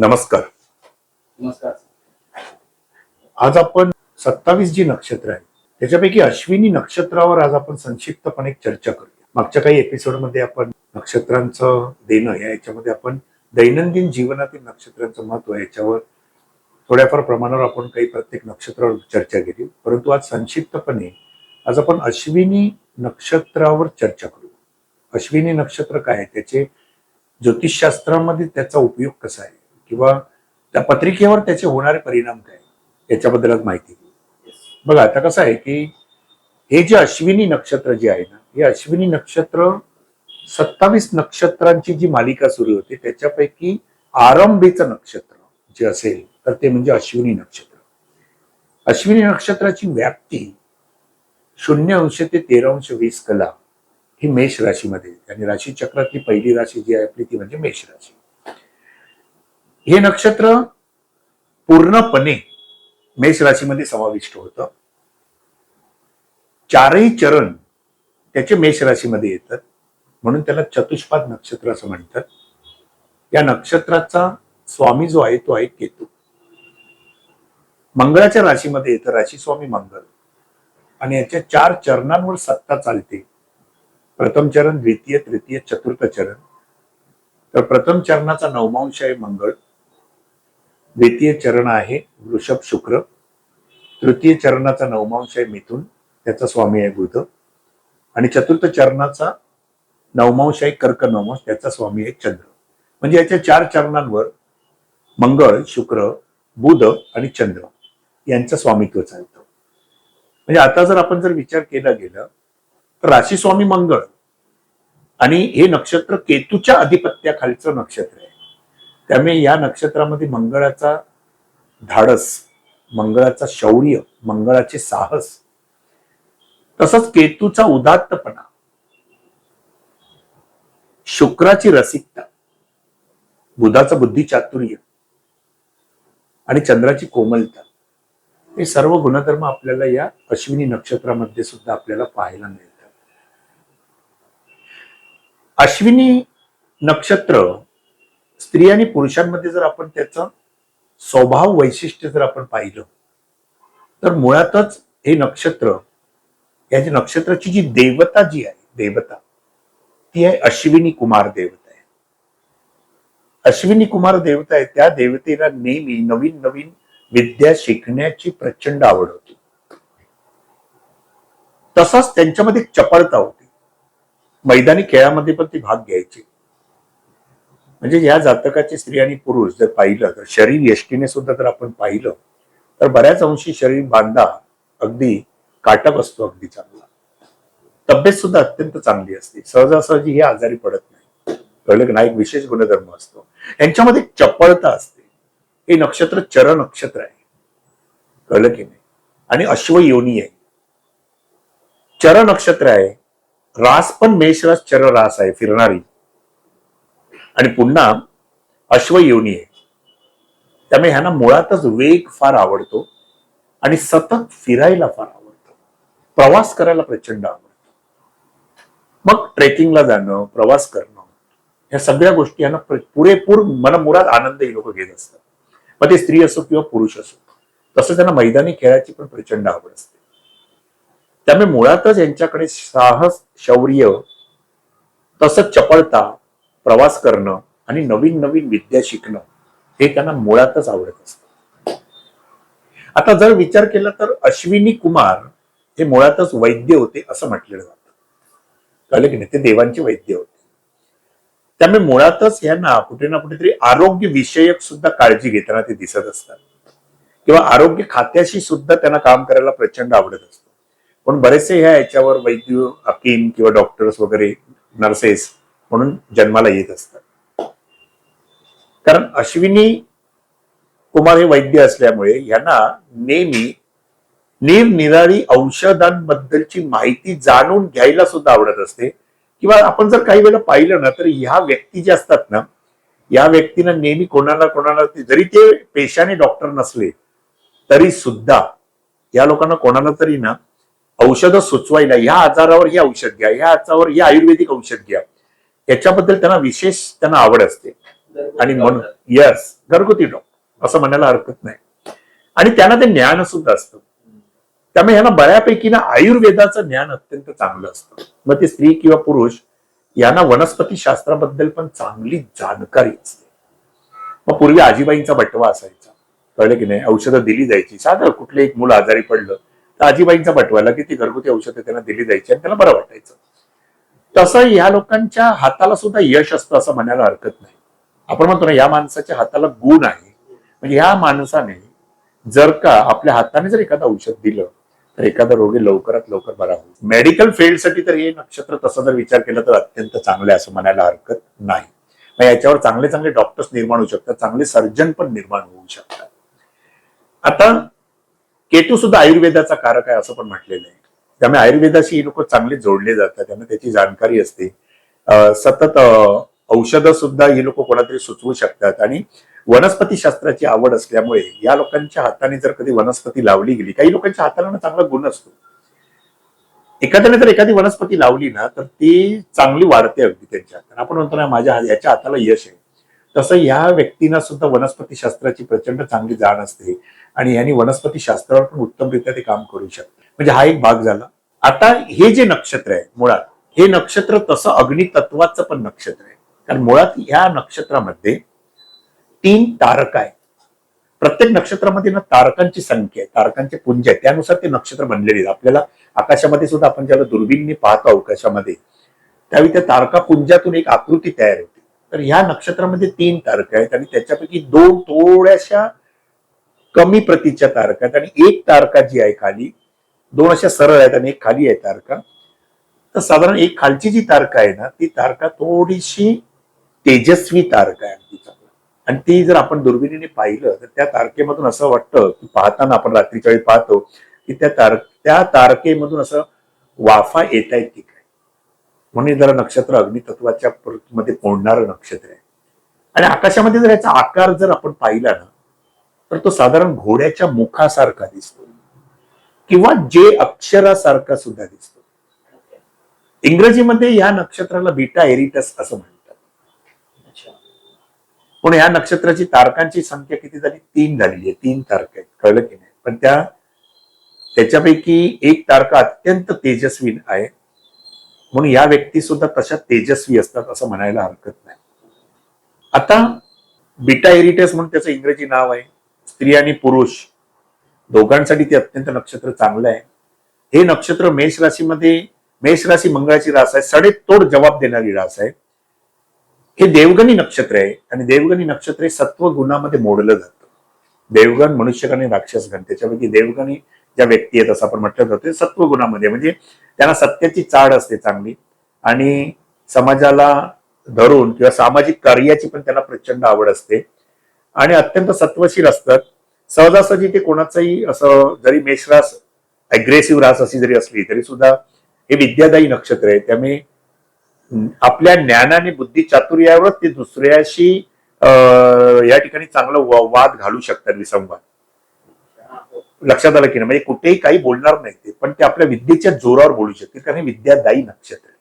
नमस्कार. नमस्कार. आज आपण 27 जी नक्षत्र आहेत त्याच्यापैकी अश्विनी नक्षत्रावर आज आपण संक्षिप्तपणे चर्चा करूया. मागच्या काही एपिसोडमध्ये आपण नक्षत्रांचं देणं याच्यामध्ये आपण दैनंदिन जीवनातील नक्षत्रांचं महत्व याच्यावर थोड्याफार प्रमाणावर आपण काही प्रत्येक नक्षत्रावर चर्चा केली. परंतु आज संक्षिप्तपणे आज आपण अश्विनी नक्षत्रावर चर्चा करू. अश्विनी नक्षत्र काय आहे, त्याचे ज्योतिषशास्त्रामध्ये त्याचा उपयोग कसा आहे किंवा त्या पत्रिकेवर त्याचे होणारे परिणाम काय याच्याबद्दल आज माहिती घेऊ. बघा, आता कसं आहे की हे जे अश्विनी नक्षत्र जे आहे ना, हे अश्विनी नक्षत्र 27 नक्षत्रांची जी मालिका सुरू होते त्याच्यापैकी आरंभीचं नक्षत्र जे असेल तर ते म्हणजे अश्विनी नक्षत्र. अश्विनी नक्षत्राची व्याप्ती 0° ते 13° कला ही मेष राशीमध्ये आणि राशी चक्रातली पहिली राशी जी आहे आपली ती म्हणजे मेष राशी. हे नक्षत्र पूर्णपणे मेष राशीमध्ये समाविष्ट होतं. चारही चरण त्याचे मेष राशीमध्ये येतात म्हणून त्याला चतुष्पाद नक्षत्र असं म्हणतात. या नक्षत्राचा स्वामी जो आहे तो आहे केतू. मंगळाच्या राशीमध्ये येतं, राशी स्वामी मंगळ, आणि याच्या 4 चरणांवर सत्ता चालते. प्रथम चरण, द्वितीय, तृतीय, चतुर्थ चरण. तर प्रथम चरणाचा नवमांश आहे मंगळ, द्वितीय चरण आहे वृषभ शुक्र, तृतीय चरणाचा नवमांश आहे मिथुन, त्याचा स्वामी आहे बुध, आणि चतुर्थ चरणाचा नवमांश आहे कर्क नवमांश, त्याचा स्वामी आहे चंद्र. म्हणजे याच्या 4 चरणांवर मंगळ, शुक्र, बुध आणि चंद्र यांचं स्वामित्व चालतं. म्हणजे आता जर आपण विचार केला गेला तर राशी स्वामी मंगळ आणि हे नक्षत्र केतूच्या अधिपत्याखालचं नक्षत्र आहे. त्यामुळे या नक्षत्रामध्ये मंगळाचा धाडस, मंगळाचा शौर्य, मंगळाचे साहस, तसंच केतूचा उदात्तपणा, शुक्राची रसिकता, बुधाचं बुद्धिचातुर्य आणि चंद्राची कोमलता, हे सर्व गुणधर्म आपल्याला या अश्विनी नक्षत्रामध्ये सुद्धा आपल्याला पाहायला मिळतात. अश्विनी नक्षत्र स्त्री आणि पुरुषांमध्ये जर आपण त्याचं स्वभाव वैशिष्ट्य जर आपण पाहिलं तर मुळातच हे नक्षत्र, या नक्षत्राची जी देवता जी आहे, देवता ती आहे अश्विनी कुमार देवता आहे. अश्विनी कुमार देवता आहे, त्या देवतेला नेहमी नवीन नवीन विद्या शिकण्याची प्रचंड आवड होती. तसंच त्यांच्यामध्ये चपळता होती. मैदानी खेळामध्ये पण ती भाग घ्यायची. म्हणजे या जातकाचे स्त्री आणि पुरुष जर पाहिलं तर शरीर यष्टीने सुद्धा जर आपण पाहिलं तर बऱ्याच अंशी शरीर बांधा अगदी काटक असतो, अगदी चांगला. तब्येत सुद्धा अत्यंत चांगली असते, सहजासहजी हे आजारी पडत नाही. कळलं की नाही, एक विशेष गुणधर्म असतो यांच्यामध्ये, चपळता असते. हे नक्षत्र चर नक्षत्र आहे, कळलं की नाही, आणि अश्वयोनी आहे. चर नक्षत्र आहे, रास पण मेषरास चर रास आहे, फिरणारी, आणि पुन्हा अश्वयोनी आहे. त्यामुळे ह्यांना मुळातच वेग फार आवडतो आणि सतत फिरायला फार आवडतो, प्रवास करायला प्रचंड आवडतो. मग ट्रेकिंगला जाणं, प्रवास करणं, ह्या सगळ्या गोष्टी यांना पुरेपूर मनमुराद आनंद हे लोक घेत असतात. मग ते स्त्री असो किंवा पुरुष असो. तसं त्यांना मैदानी खेळाची पण प्रचंड आवड असते. त्यामुळे मुळातच यांच्याकडे साहस, शौर्य, तसंच चपळता, प्रवास करणं आणि नवीन नवीन विद्या शिकणं हे त्यांना मुळातच आवडत असतं. आता जर विचार केला तर अश्विनी कुमार हे मुळातच वैद्य होते असं म्हटलेलं जातं. कळलं की नाही, ते देवांचे वैद्य होते. त्यामुळे मुळातच यांना कुठे ना कुठेतरी आरोग्य विषयक सुद्धा काळजी घेताना ते दिसत असतात किंवा आरोग्य खात्याशी सुद्धा त्यांना काम करायला प्रचंड आवडत असतं. पण बरेचसे ह्या याच्यावर वैद्य, हकीम किंवा डॉक्टर्स वगैरे, नर्सेस म्हणून जन्माला येत असतात. कारण अश्विनी कुमार हे वैद्य असल्यामुळे यांना नेहमी निरनिराळी औषधांबद्दलची माहिती जाणून घ्यायला सुद्धा आवडत असते. किंवा आपण जर काही वेळेला पाहिलं ना तर ह्या व्यक्ती ज्या असतात ना, या व्यक्तींना नेहमी कोणाला जरी ते पेशाने डॉक्टर नसले तरी सुद्धा या लोकांना कोणाला तरी ना औषधं सुचवायला, ह्या आजारावर हे औषध घ्या, ह्या आजारावर हे आयुर्वेदिक औषध घ्या, याच्याबद्दल त्यांना विशेष आवड असते. आणि म्हणून यस, घरगुती डॉक्टर असं म्हणायला हरकत नाही. आणि त्यांना ते ज्ञान सुद्धा असतं. त्यामुळे यांना बऱ्यापैकी ना आयुर्वेदाचं ज्ञान अत्यंत चांगलं असतं. मग ते स्त्री किंवा पुरुष यांना वनस्पती शास्त्राबद्दल पण चांगली जाणकारी असते. मग पूर्वी आजीबाईंचा बटवा असायचा, कळलं की नाही, औषधं दिली जायची. साधं कुठलं एक मुलं आजारी पडलं तर आजीबाईंचा बटवाला की ती घरगुती औषधं त्यांना दिली जायची आणि त्याला बरं वाटायचं. तसं या लोकांच्या हाताला सुद्धा यश असतं असं म्हणायला हरकत नाही. आपण म्हणतो ना या माणसाच्या हाताला गुण आहे, म्हणजे या माणसाने जर का आपल्या हाताने जर एखादं औषध दिलं तर एखादा रोगी लवकरात लवकर बरा होईल. मेडिकल फील्डसाठी तर हे नक्षत्र तसं जर विचार केला तर अत्यंत चांगलं आहे असं म्हणायला हरकत नाही. मग याच्यावर चांगले चांगले डॉक्टर्स निर्माण होऊ शकतात, चांगले सर्जन पण निर्माण होऊ शकतात. आता केतू सुद्धा आयुर्वेदाचा कारक आहे असं पण म्हटलेलं आहे. त्यामुळे आयुर्वेदाशी ही लोक चांगले जोडले जातात, त्यांना त्याची जाणकारी असते. सतत औषधं सुद्धा ही लोक कोणातरी सुचवू शकतात. आणि वनस्पती शास्त्राची आवड असल्यामुळे या लोकांच्या हाताने जर कधी वनस्पती लावली गेली, काही लोकांच्या हाताला ना चांगला गुण असतो, एखाद्याने जर एखादी वनस्पती लावली ना तर ती चांगली वाढते अगदी त्यांच्या हाताने. आपण म्हणतो ना माझ्या याच्या हाताला यश आहे, तसं या व्यक्तींना सुद्धा वनस्पती शास्त्राची प्रचंड चांगली जाण असते आणि यांनी वनस्पती शास्त्रावर पण उत्तमरित्या ते काम करू शकतात. म्हणजे हा एक भाग झाला. आता हे जे नक्षत्र आहे मुळात, हे नक्षत्र तसं अग्नितत्वाचं पण नक्षत्र आहे. कारण मुळात या नक्षत्रामध्ये 3 तारका आहे. प्रत्येक नक्षत्रामध्ये ना तारकांची संख्या आहे, तारकांचे पुंज आहे, त्यानुसार ते नक्षत्र बनलेले आहेत. आपल्याला आकाशामध्ये सुद्धा आपण ज्याला दुर्बिणने पाहतो अवकाशामध्ये, त्यावेळी त्या तारकापुंजातून एक आकृती तयार होते. तर ह्या नक्षत्रामध्ये 3 तारका आहेत आणि त्याच्यापैकी 2 थोड्याशा कमी प्रतीच्या तारका आहेत आणि एक तारका जी आहे खाली, 2 अशा सरळ आहेत आणि एक खाली आहे तारका. तर साधारण एक खालची जी तारका आहे ना ती तारका थोडीशी तेजस्वी तारका आहे अगदी चांगला. आणि ती जर आपण दुर्बिणीने पाहिलं तर त्या तारकेमधून असं वाटतं की पाहताना आपण रात्रीच्या वेळी पाहतो की त्या तारकेमधून असं वाफा येत आहेत की काय. म्हणून जरा नक्षत्र अग्नितत्वाच्या मध्ये पोळणारं नक्षत्र आहे. आणि आकाशामध्ये जर याचा आकार जर आपण पाहिला ना तर तो साधारण घोड्याच्या मुखासारखा दिसतो किंवा जे अक्षरासारखा सुद्धा दिसतो. इंग्रजीमध्ये या नक्षत्राला बीटा एरिटस असं म्हणतात. पण या नक्षत्राची तारकांची संख्या किती झाली? 3 झालेली आहे. 3 तारका आहेत, कळलं की नाही. पण त्याच्यापैकी एक तारका अत्यंत तेजस्वी आहे, म्हणून या व्यक्ती सुद्धा तशा तेजस्वी असतात असं म्हणायला हरकत नाही. आता बीटा एरिटस म्हणून त्याचं इंग्रजी नाव आहे. स्त्री आणि पुरुष दोघांसाठी ते अत्यंत नक्षत्र चांगलं आहे. हे नक्षत्र मेष राशीमध्ये, मेष राशी मंगळाची रास आहे, सडेतोड जबाब देणारी रास आहे. हे देवगणी नक्षत्र आहे आणि देवगणी नक्षत्र हे सत्व गुणामध्ये मोडलं जातं. देवगण, मनुष्यगण आणि राक्षसगण, त्याच्यापैकी देवगणी ज्या व्यक्ती आहेत असं आपण म्हटलं जातं सत्व गुणामध्ये, म्हणजे त्यांना सत्याची चाड असते चांगली आणि समाजाला धरून किंवा सामाजिक कार्याची पण त्यांना प्रचंड आवड असते आणि अत्यंत सत्वशील असतात. सहजासहजी ते कोणाचंही असं जरी मेषरास अग्रेसिव्ह रास अशी जरी असली तरी सुद्धा हे विद्यादायी नक्षत्र आहे. त्यामुळे आपल्या ज्ञानाने बुद्धी चातुर्यावरच ते दुसऱ्याशी या ठिकाणी चांगलं वाद घालू शकतात, विसंवाद. लक्षात आलं की नाही, म्हणजे कुठेही काही बोलणार नाही ते, पण ते आपल्या विद्येच्या जोरावर बोलू शकतील कारण हे विद्यादायी नक्षत्र आहे.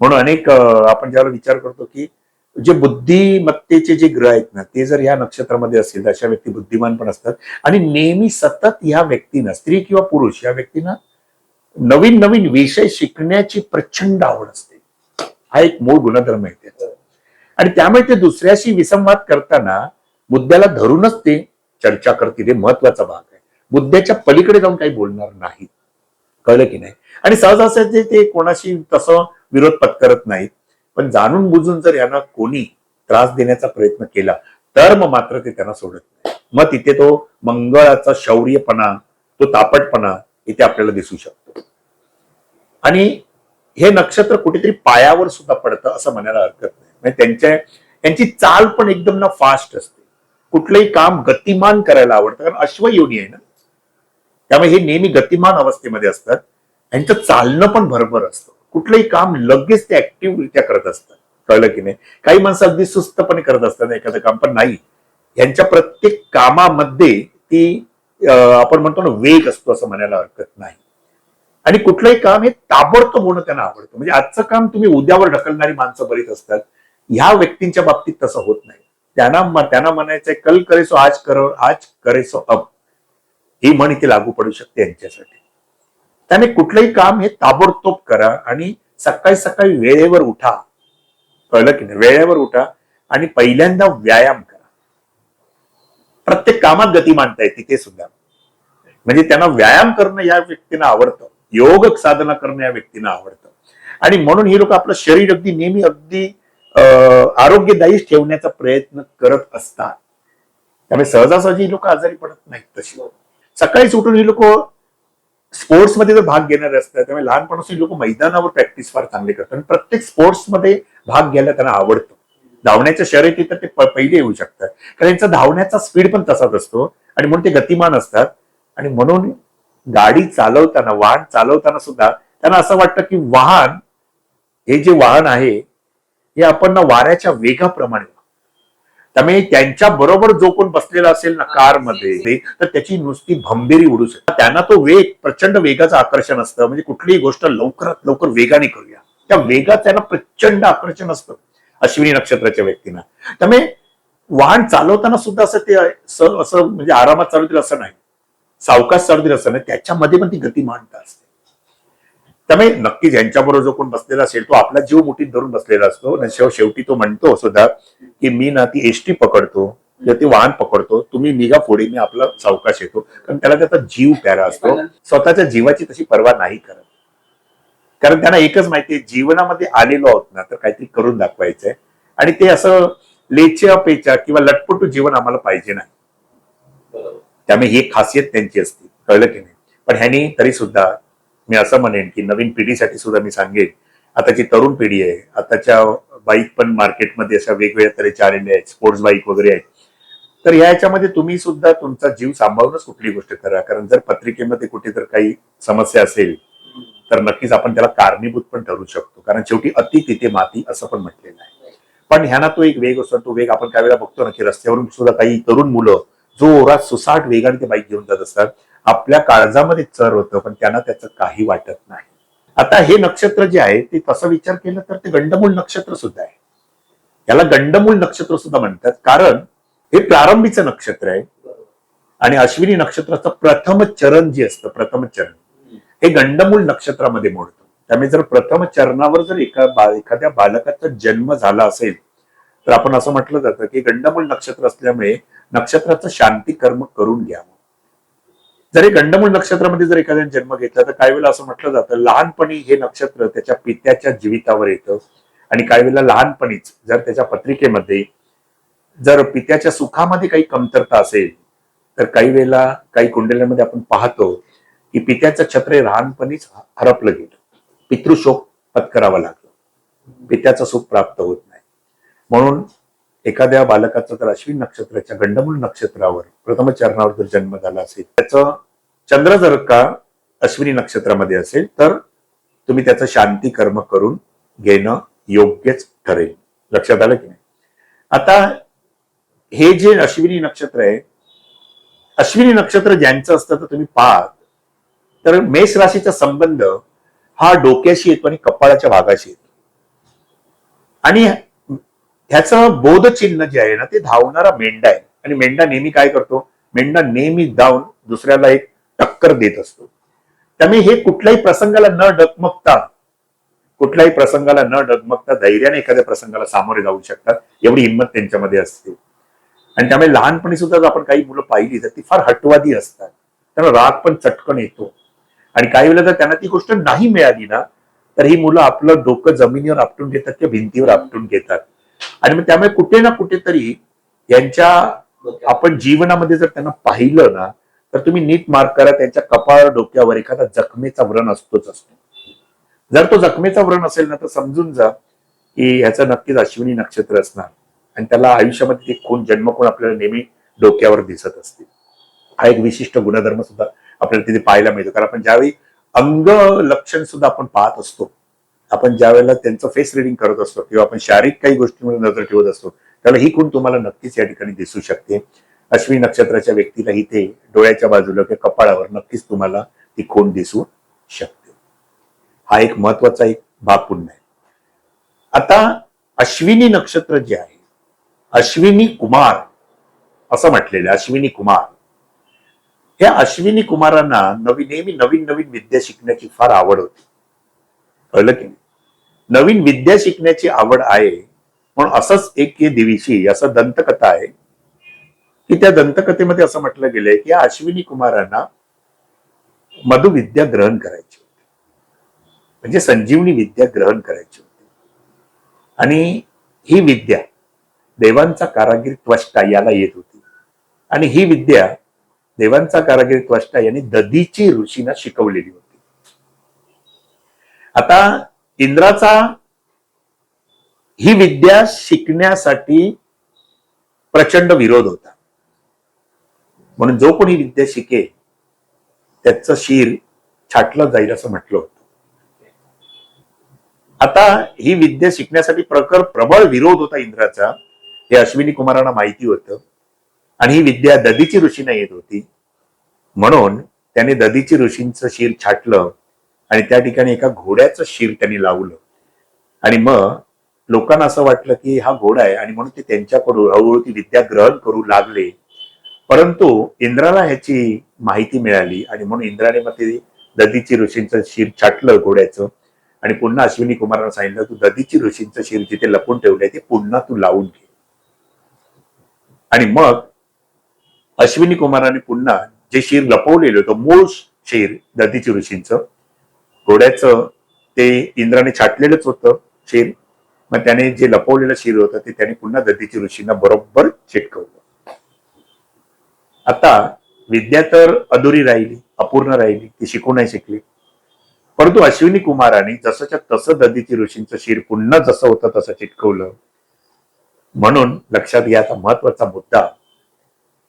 म्हणून अनेक आपण ज्याला विचार करतो की जे बुद्धिमत्तेचे जे ग्रह आहेत ना ते जर या नक्षत्रामध्ये असतील तर अशा व्यक्ती बुद्धिमान पण असतात आणि नेहमी सतत या व्यक्तींना, स्त्री किंवा पुरुष, या व्यक्तींना नवीन नवीन विषय शिकण्याची प्रचंड आवड असते. हा एक मूळ गुणधर्म आहे त्याचा. आणि त्यामुळे ते दुसऱ्याशी विसंवाद करताना मुद्द्याला धरूनच ते चर्चा करतील. हे महत्वाचा भाग आहे. मुद्द्याच्या पलीकडे जाऊन काही बोलणार नाही, कळलं की नाही. आणि सहजासहजी ते कोणाशी तसं विरोध पत्करत नाहीत. पण जाणून बुजून जर यांना कोणी त्रास देण्याचा प्रयत्न केला तर मग मात्र ते त्यांना सोडत नाही. मग तिथे तो मंगळाचा शौर्यपणा, तो तापटपणा इथे आपल्याला दिसू शकतो. आणि हे नक्षत्र कुठेतरी पायावर सुद्धा पडतं असं म्हणायला हरकत नाही. म्हणजे त्यांची चाल पण एकदम ना फास्ट असते. कुठलंही काम गतिमान करायला आवडतं कारण अश्वयोनी आहे ना, त्यामुळे हे नेहमी गतिमान अवस्थेमध्ये असतात. यांचं चालणं पण भरभर असतं. कुठलंही काम लगेच ते ऍक्टिव्हरित्या करत असतात, कळलं की नाही. काही माणसं अगदी सुस्तपणे करत असतात एखादं काम, पण नाही, यांच्या प्रत्येक कामामध्ये ती आपण म्हणतो ना वेग असतो असं म्हणायला हरकत नाही. आणि कुठलंही काम हे ताबडतोब होणं त्यांना आवडतं. म्हणजे आजचं काम तुम्ही उद्यावर ढकलणारी माणसं बरीच असतात ह्या व्यक्तींच्या बाबतीत तसं होत नाही. त्यांना म्हणायचंय कल करे सो आज करो, आज करे सो अब, ही म्हण इथे लागू पडू शकते यांच्यासाठी. त्याने कुठलंही काम हे ताबडतोब करा आणि सकाळी सकाळी वेळेवर उठा. कळलं की नाही? वेळेवर उठा आणि पहिल्यांदा व्यायाम करा. प्रत्येक कामात गती मांडता येते ते सुद्धा. म्हणजे त्यांना व्यायाम करणं या व्यक्तींना आवडतं, योग साधना करणं या व्यक्तींना आवडतं. आणि म्हणून ही लोक आपलं शरीर अगदी नेहमी अगदी आरोग्यदायी ठेवण्याचा प्रयत्न करत असतात. त्यामुळे सहजासहजी ही लोक आजारी पडत नाहीत. तशी सकाळीच उठून ही लोक स्पोर्ट्समध्ये जर भाग घेणारे असतात, त्यामुळे लहानपणापासून लोक मैदानावर प्रॅक्टिस फार चांगले करतात आणि प्रत्येक स्पोर्ट्समध्ये भाग घ्यायला त्यांना आवडतं. धावण्याच्या शर्यतीत तर ते पहिले येऊ शकतात, कारण त्यांचा धावण्याचा स्पीड पण तसाच असतो आणि म्हणून ते गतिमान असतात. आणि म्हणून गाडी चालवताना, वाहन चालवताना सुद्धा त्यांना असं वाटतं की वाहन, हे जे वाहन आहे हे आपण वाऱ्याच्या वेगाप्रमाणे, त्यामुळे त्यांच्या बरोबर जो कोण बसलेला असेल ना कारमध्ये, तर त्याची नुसती भंबेरी उडू शकते. त्यांना तो वेग, प्रचंड वेगाचं आकर्षण असतं. म्हणजे कुठलीही गोष्ट लवकरात लवकर वेगाने करूया, त्या वेगात त्यांना प्रचंड आकर्षण असतं अश्विनी नक्षत्राच्या व्यक्तींना. त्यामुळे वाहन चालवताना सुद्धा असं ते असं म्हणजे आरामात चालवतील असं नाही, सावकाश चालवतील असं नाही, त्याच्यामध्ये पण ती गतिमानता असते. त्यामुळे नक्कीच यांच्याबरोबर जो कोण बसलेला असेल तो आपला जीव मुठीत धरून बसलेला असतो. शेवटी तो म्हणतो सुद्धा की मी ना ती एसटी पकडतो किंवा ते वाहन पकडतो, तुम्ही निघा पुढे, मी आपला सावकाश येतो. कारण त्याला त्याचा जीव प्यारा असतो, स्वतःच्या जीवाची तशी पर्वा नाही करत. कारण त्यांना एकच माहितीये, जीवनामध्ये आलेलो आहोत ना तर काहीतरी करून दाखवायचंय. आणि ते असं लेच्या पेच्या किंवा लटपटू जीवन आम्हाला पाहिजे नाही. त्यामुळे ही खासियत त्यांची असते. कळलं की नाही? पण ह्यानी तरी सुद्धा मी असं म्हणेन की नवीन पिढीसाठी सुद्धा मी सांगेन, आताची तरुण पिढी आहे, आताच्या बाईक पण मार्केटमध्ये अशा वेगवेगळ्या तऱ्हेच्या आलेल्या आहेत, स्पोर्ट्स बाईक वगैरे आहेत. तर ह्याच्यामध्ये तुम्ही सुद्धा तुमचा जीव सांभाळूनच कुठली गोष्ट करा. कारण जर पत्रिकेमध्ये कुठे तर काही समस्या असेल तर नक्कीच आपण त्याला कारणीभूत पण ठरू शकतो. कारण शेवटी अति तिथे माती असं पण म्हटलेलं आहे. पण ह्याना तो एक वेग असतो. तो वेग आपण काही वेळा बघतो ना की रस्त्यावरून सुद्धा काही तरुण मुलं जोरात सुसाट वेगाने ते बाईक घेऊन जात असतात. आपल्या काळजामध्ये चर होतं, पण त्यांना त्याचं काही वाटत नाही. आता हे नक्षत्र जे आहे ते तसं विचार केलं तर ते गंडमूळ नक्षत्र सुद्धा आहे. याला गंडमूळ नक्षत्र सुद्धा म्हणतात, कारण हे प्रारंभीचं नक्षत्र आहे. आणि अश्विनी नक्षत्राचं प्रथम चरण जे असतं, प्रथम चरण हे गंडमूळ नक्षत्रामध्ये मोडतं. त्यामुळे जर प्रथम चरणावर जर एखाद्या बालकाचा जन्म झाला असेल तर आपण असं म्हटलं जातं की गंडमूळ नक्षत्र असल्यामुळे नक्षत्राचं शांती कर्म करून घ्यावं. जर हे गंडमूळ नक्षत्रामध्ये जर एखाद्याने जन्म घेतला तर काही वेळेला असं म्हटलं जातं, लहानपणी हे नक्षत्र त्याच्या पित्याच्या जीवितावर येतं. आणि काही वेळेला लहानपणीच जर त्याच्या पत्रिकेमध्ये जर पित्याच्या सुखामध्ये काही कमतरता असेल तर काही वेळेला काही कुंडल्यांमध्ये आपण पाहतो की पित्याचं छत्र लहानपणीच हरपलं गेलं, पितृशोक पत्करावा लागला, पित्याचं सुख प्राप्त होत नाही. म्हणून एखाद्या बालकाचा जर अश्विनी नक्षत्राच्या गंडमूळ नक्षत्रावर प्रथम चरणावर जर जन्म झाला असेल, त्याचं चंद्र जर का अश्विनी नक्षत्रामध्ये असेल तर तुम्ही त्याचं शांती कर्म करून घेणं योग्यच ठरेल. लक्षात आलं की नाही? आता हे जे अश्विनी नक्षत्र आहे, अश्विनी नक्षत्र ज्यांचं असतं तर तुम्ही पाहात तर मेष राशीचा संबंध हा डोक्याशी येतो आणि कपाळाच्या भागाशी येतो. आणि ह्याचं बोधचिन्ह जे आहे ना ते धावणारा मेंढा आहे. आणि मेंढा नेहमी काय करतो, मेंढा नेहमी धावून दुसऱ्याला एक टक्कर देत असतो. त्यामुळे हे कुठल्याही प्रसंगाला न डगमगता धैर्याने एखाद्या प्रसंगाला सामोरे जाऊ शकतात, एवढी हिंमत त्यांच्यामध्ये असते. आणि त्यामुळे लहानपणी सुद्धा जर आपण काही मुलं पाहिली तर ती फार हटवादी असतात, त्यांना राग पण चटकन येतो. आणि काही वेळेला जर त्यांना ती गोष्ट नाही मिळाली ना तर ही मुलं आपलं डोकं जमिनीवर आपटून घेतात किंवा भिंतीवर आपटून घेतात. आणि मग त्यामुळे कुठे ना कुठेतरी यांच्या आपण जीवनामध्ये जर त्यांना पाहिलं ना तर तुम्ही नीट मार्क करा, त्यांच्या कपाळ डोक्यावर एखादा जखमेचा व्रण असतोच असतो. जर तो जखमेचा व्रण असेल ना तर समजून जा की ह्याचं नक्कीच अश्विनी नक्षत्र असणार. आणि त्याला आयुष्यामध्ये ते खून जन्मखून आपल्याला नेहमी डोक्यावर दिसत असते. हा एक विशिष्ट गुणधर्म सुद्धा आपल्याला तिथे पाहायला मिळतो. कारण आपण ज्यावेळी अंग लक्षण सुद्धा आपण पाहत असतो, आपण ज्या वेळेला त्यांचं फेस रिडिंग करत असतो किंवा आपण शारीरिक काही गोष्टींवर नजर ठेवत असतो त्याला ही खूण तुम्हाला नक्कीच या ठिकाणी दिसू शकते. अश्विनी नक्षत्राच्या व्यक्तीला इथे डोळ्याच्या बाजूला किंवा कपाळावर नक्कीच तुम्हाला ती खूण दिसू शकते. हा एक महत्वाचा एक भाग पुन्हा आहे. आता अश्विनी नक्षत्र जे आहे, अश्विनी कुमार असं म्हटलेलं, अश्विनी कुमार, ह्या अश्विनी कुमारांना नेहमी नवीन नवीन विद्या शिकण्याची फार आवड होती. कळलं की नाही? नवीन विद्या शिकण्याची आवड आहे म्हणून असंच एक दिवशी असं दंतकथा आहे की त्या दंतकथेमध्ये असं म्हटलं गेलंय की या अश्विनी कुमारांना मधुविद्या ग्रहण करायची होती, म्हणजे संजीवनी विद्या ग्रहण करायची होती. आणि ही विद्या देवांचा कारागीर त्वष्टा याला येत होती. आणि ही विद्या देवांचा कारागीर त्वष्टा यांनी दधीची ऋषींना शिकवलेली होती. आता इंद्राचा ही विद्या शिकण्यासाठी प्रचंड विरोध होता, म्हणून जो कोणी विद्या शिके त्याचं शिर छाटलं जाईल असं म्हटलं होतं. आता ही विद्या शिकण्यासाठी प्रबळ विरोध होता इंद्राचा, हे अश्विनी कुमारांना माहिती होतं. आणि ही विद्या दधीची ऋषींना येत होती, म्हणून त्याने दधीची ऋषींचं शिर छाटलं आणि त्या ठिकाणी एका घोड्याचं शिर त्यांनी लावलं. आणि मग लोकांना असं वाटलं की हा घोडा आहे, आणि म्हणून ते त्यांच्याकडून हळूहळू ती विद्या ग्रहण करू लागले. परंतु इंद्राला ह्याची माहिती मिळाली आणि म्हणून इंद्राने मग ते दधीची ऋषींचं शिर छाटलं घोड्याचं, आणि पुन्हा अश्विनी कुमारांना सांगितलं तू दधीची ऋषींचं शिर जिथे लपून ठेवलंय ते पुन्हा तू लावून घे. आणि मग अश्विनी कुमारांनी पुन्हा जे शिर लपवलेलं होतं, मूळ शिर दधीची ऋषींचं घोड्याचं, ते इंद्राने छाटलेलंच होतं शिर. मग त्याने जे लपवलेलं शिर होतं ते त्याने पुन्हा दधीची ऋषींना बरोबर चिटकवलं. आता विद्या तर अधुरी राहिली, अपूर्ण राहिली, ती शिकू नाही शिकली. परंतु अश्विनी कुमारांनी जसंच्या तसं दधीची ऋषींचं शिर पुन्हा जसं होतं तसं चिटकवलं. म्हणून लक्षात घ्या आता महत्वाचा मुद्दा,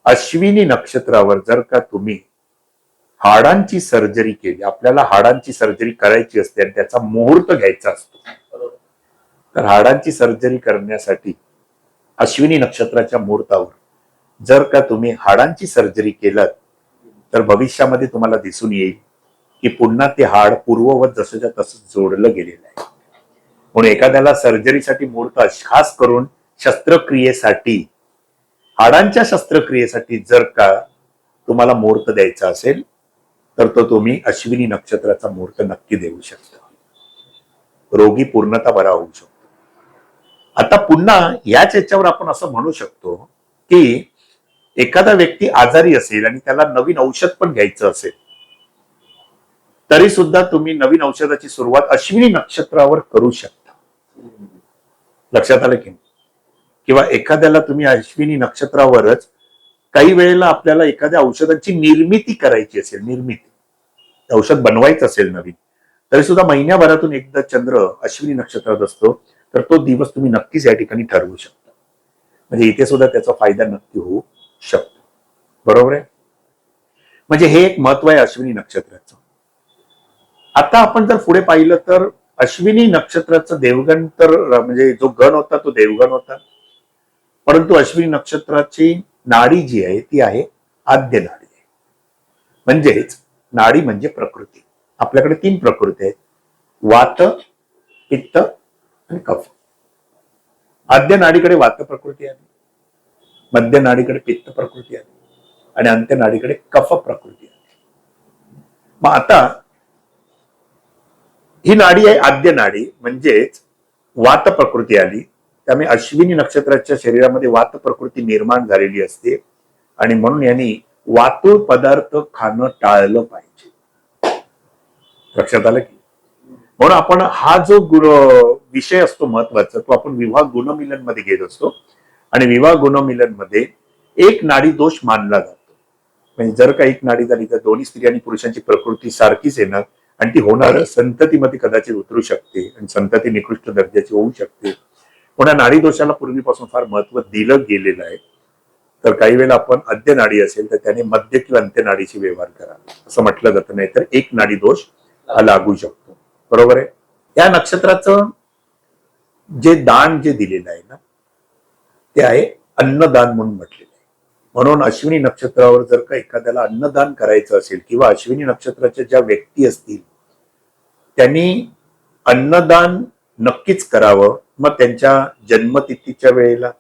अश्विनी नक्षत्रावर जर का तुम्ही हाडांची सर्जरी केली, आपल्याला हाडांची सर्जरी करायची असते आणि त्याचा मुहूर्त घ्यायचा असतो, तर हाडांची सर्जरी करण्यासाठी अश्विनी नक्षत्राच्या मुहूर्तावर जर का तुम्ही हाडांची सर्जरी केलात तर भविष्यामध्ये तुम्हाला दिसून येईल की पुन्हा ते हाड पूर्ववत जसंच्या तसं जोडलं गेलेलं आहे. म्हणून एखाद्याला सर्जरीसाठी मुहूर्त, खास करून शस्त्रक्रियेसाठी, हाडांच्या शस्त्रक्रियेसाठी जर का तुम्हाला मुहूर्त द्यायचा असेल तर तो तुम्ही अश्विनी नक्षत्राचा मुहूर्त नक्की देऊ शकता. रोगी पूर्णतः बरा होऊ शकतो. आता पुन्हा याच याच्यावर आपण असं म्हणू शकतो की एखादा व्यक्ती आजारी असेल आणि त्याला नवीन औषध पण घ्यायचं असेल तरी सुद्धा तुम्ही नवीन औषधाची सुरुवात अश्विनी नक्षत्रावर करू शकता. लक्षात आलं की? किंवा एखाद्याला तुम्ही अश्विनी नक्षत्रावरच, काही वेळेला आपल्याला एखाद्या औषधाची निर्मिती करायची असेल, औषध बनवायचं असेल नवीन, तरी सुद्धा महिन्याभरातून एकदा चंद्र अश्विनी नक्षत्रात असतो, तर तो दिवस तुम्ही नक्कीच या ठिकाणी ठरवू शकता. म्हणजे इथे सुद्धा त्याचा फायदा नक्की होऊ शकतो. बरोबर आहे? म्हणजे हे एक महत्व आहे अश्विनी नक्षत्राचं. आता आपण जर पुढे पाहिलं तर अश्विनी नक्षत्राचं देवगण तर, म्हणजे जो गण होता तो देवगण होता, परंतु अश्विनी नक्षत्राची नाडी जी आहे ती आहे आद्य नाडी. म्हणजेच नाडी म्हणजे प्रकृती. आपल्याकडे 3 प्रकृती आहेत, वात, पित्त आणि कफ. आद्य नाडीकडे वात प्रकृती आली, मध्य नाडीकडे पित्त प्रकृती आली आणि अंत्य नाडीकडे कफ प्रकृती आली. मग आता ही नाडी आहे आद्य नाडी, म्हणजेच वात प्रकृती आली. त्यामुळे अश्विनी नक्षत्राच्या शरीरामध्ये वात प्रकृती निर्माण झालेली असते आणि म्हणून यांनी वातुळ पदार्थ खाणं टाळलं पाहिजे. लक्षात आलं की? म्हणून आपण हा जो विषय असतो महत्वाचा, तो आपण विवाह गुणमिलन मध्ये घेत असतो. आणि विवाह गुणमिलन मध्ये एक नाडी दोष मानला जातो. म्हणजे जर का एक नाडी झाली तर दोन्ही स्त्री आणि पुरुषांची प्रकृती सारखीच येणार आणि ती होणार संततीमध्ये कदाचित उतरू शकते आणि संतती निकृष्ट दर्जाची होऊ शकते. पुन्हा नाडी दोषाला पूर्वीपासून फार महत्व दिलं गेलेलं आहे. तर काही वेळेला आपण आद्य नाडी असेल तर त्याने मध्य किंवा अंत्य नाडीशी व्यवहार करा असं म्हटलं जातं, नाही तर एक नाडी दोष हा लागू शकतो. बरोबर आहे? या नक्षत्राचं जे दान जे दिलेलं आहे ना ते आहे अन्नदान म्हणून म्हटलेलं आहे. म्हणून अश्विनी नक्षत्रावर जर का एखाद्याला अन्नदान करायचं असेल किंवा अश्विनी नक्षत्राच्या ज्या व्यक्ती असतील त्यांनी अन्नदान नक्कीच करावं. मग त्यांच्या जन्मतिथीच्या वेळेला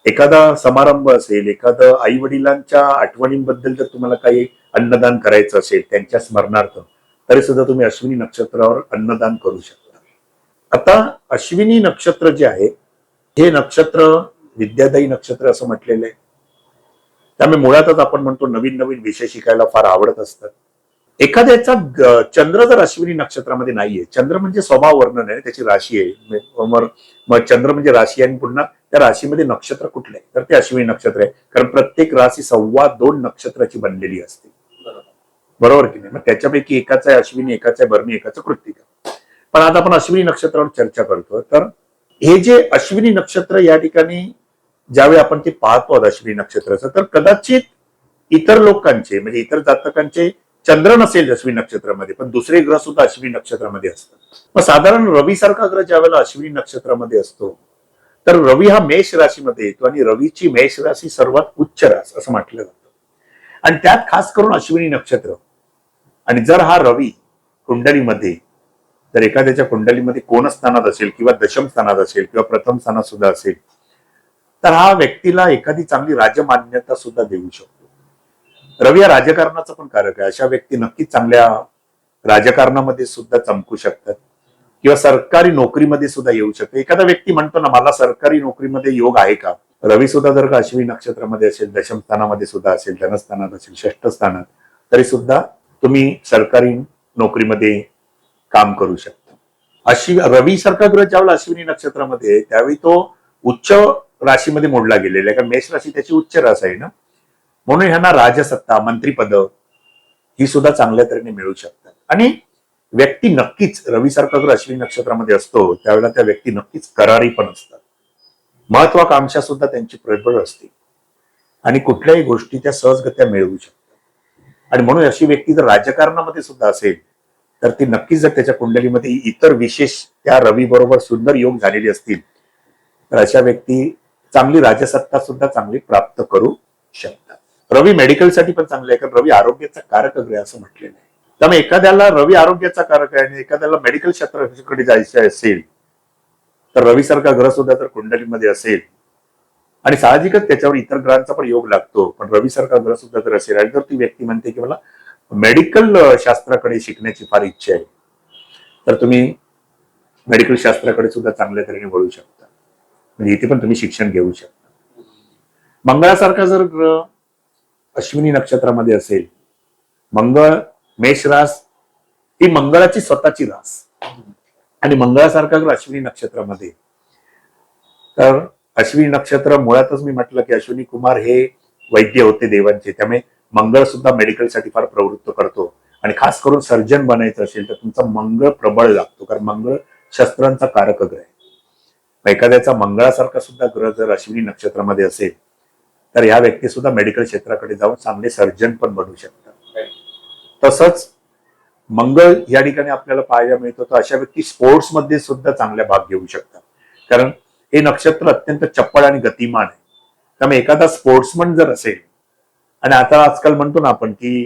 एखादा समारंभ असेल, एखादं आई वडिलांच्या आठवणींबद्दल जर तुम्हाला काही अन्नदान करायचं असेल त्यांच्या स्मरणार्थ, तरी सुद्धा तुम्ही अश्विनी नक्षत्रावर अन्नदान करू शकता. आता अश्विनी नक्षत्र जे आहे हे नक्षत्र विद्यादायी नक्षत्र असं म्हटलेलं आहे. त्यामुळे मुळातच आपण म्हणतो नवीन नवीन विषय शिकायला फार आवडत असतात. एखाद्याचा चंद्र जर अश्विनी नक्षत्रामध्ये नाहीये, चंद्र म्हणजे स्वभाव वर्णन आहे, त्याची राशी आहे. मग चंद्र म्हणजे राशी आणि पुन्हा त्या राशीमध्ये नक्षत्र कुठलं आहे तर ते अश्विनी नक्षत्र आहे. कारण प्रत्येक राशी 2.25 नक्षत्राची बनलेली असते, बरोबर की नाही. मग त्याच्यापैकी एकाच आहे अश्विनी, एकाच आहे भरणी, एकाच कृत्तिका. पण आता आपण अश्विनी नक्षत्रावर चर्चा करतो. तर हे जे अश्विनी नक्षत्र या ठिकाणी ज्यावेळी आपण ते पाहतो अश्विनी नक्षत्राचं, तर कदाचित इतर लोकांचे म्हणजे इतर जातकांचे चंद्र नसेल अश्विनी नक्षत्रामध्ये, पण दुसरे ग्रह सुद्धा अश्विनी नक्षत्रामध्ये असतात. मग साधारण रवी सारखा ग्रह ज्यावेळेला अश्विनी नक्षत्रामध्ये असतो, तर रवी हा मेष राशीमध्ये येतो आणि रवीची मेष राशी सर्वात उच्च रास असं म्हटलं जातं. आणि त्यात खास करून अश्विनी नक्षत्र. आणि जर हा रवी कुंडलीमध्ये जर एखाद्याच्या कुंडलीमध्ये कोण स्थानात असेल किंवा दशम स्थानात असेल किंवा प्रथम स्थानात सुद्धा असेल, तर हा व्यक्तीला एखादी चांगली राजमान्यता सुद्धा देऊ शकतो. रवी हा राजकारणाचा पण कारक आहे. अशा व्यक्ती नक्कीच चांगल्या राजकारणामध्ये सुद्धा चमकू शकतात किंवा सरकारी नोकरीमध्ये सुद्धा येऊ शकते. एखादा व्यक्ती म्हणतो ना मला सरकारी नोकरीमध्ये योग आहे का, रवी सुद्धा जर का अश्विनी नक्षत्रामध्ये असेल, दशम स्थानामध्ये सुद्धा असेल, धनस्थानात असेल, षष्ठ स्थानात, तरी सुद्धा तुम्ही सरकारी नोकरीमध्ये काम करू शकता. रवी सारखा ग्रह ज्यावेळेला अश्विनी नक्षत्रामध्ये त्यावेळी तो उच्च राशीमध्ये मोडला गेलेला आहे. कारण मेष राशी त्याची उच्च रास आहे ना, म्हणून ह्यांना राजसत्ता, मंत्रीपद ही सुद्धा चांगल्या तऱ्हेने मिळू शकतात. आणि व्यक्ती नक्कीच रवी सारखा ग्रह अश्विनी नक्षत्रामध्ये असतो त्यावेळेला त्या व्यक्ती नक्कीच करारी पण असतात. महत्वाकांक्षा सुद्धा त्यांची प्रबळ असते आणि कुठल्याही गोष्टी त्या सहजगत्या मिळवू शकतात. आणि म्हणून अशी व्यक्ती जर राजकारणामध्ये सुद्धा असेल तर ती नक्कीच जर त्याच्या कुंडलीमध्ये इतर विशेष त्या रवी बरोबर सुंदर योग झालेले असतील तर अशा व्यक्ती चांगली राजसत्ता सुद्धा चांगली प्राप्त करू शकतात. रवी मेडिकलसाठी पण चांगलं आहे कारण रवी आरोग्याचा कारक ग्रह असं म्हटलेलं आहे. त्यामुळे एखाद्याला रवी आरोग्याचा कारक आहे आणि एखाद्याला मेडिकल क्षेत्राकडे जायचं असेल तर रवी सारखा ग्रह सुद्धा जर कुंडलीमध्ये असेल आणि साहजिकच त्याच्यावर इतर ग्रहांचा पण योग लागतो, पण रवी सारखा ग्रह सुद्धा जर असेल आणि जर ती व्यक्ती म्हणते की मला मेडिकल शास्त्राकडे शिकण्याची फार इच्छा आहे, तर तुम्ही मेडिकल शास्त्राकडे सुद्धा चांगल्या तऱ्हेने वळू शकता. म्हणजे इथे पण तुम्ही शिक्षण घेऊ शकता. मंगळासारखा जर ग्रह अश्विनी नक्षत्रामध्ये असेल, मंगळ मेष रास ही मंगळाची स्वतःची रास आणि मंगळासारखा ग्रह अश्विनी नक्षत्रामध्ये, तर अश्विनी नक्षत्र मुळातच मी म्हटलं की अश्विनी कुमार हे वैद्य होते देवांचे, त्यामुळे मंगळ सुद्धा मेडिकलसाठी फार प्रवृत्त करतो. आणि खास करून सर्जन बनायचं असेल तर तुमचा मंगळ प्रबळ लागतो कारण मंगळ शस्त्रांचा कारक ग्रह आहे. एखाद्याचा मंगळासारखा सुद्धा ग्रह जर अश्विनी नक्षत्रामध्ये असेल तर या व्यक्ती सुद्धा मेडिकल क्षेत्राकडे जाऊन चांगले सर्जन पण बनू शकतात. तसंच मंगळ या ठिकाणी आपल्याला पाहायला मिळतो तर अशा व्यक्ती स्पोर्ट्समध्ये सुद्धा चांगला भाग घेऊ शकतात कारण हे नक्षत्र अत्यंत चप्पळ आणि गतिमान आहे. त्यामुळे एखादा स्पोर्ट्समन जर असेल, आणि आता आजकाल म्हणतो ना आपण की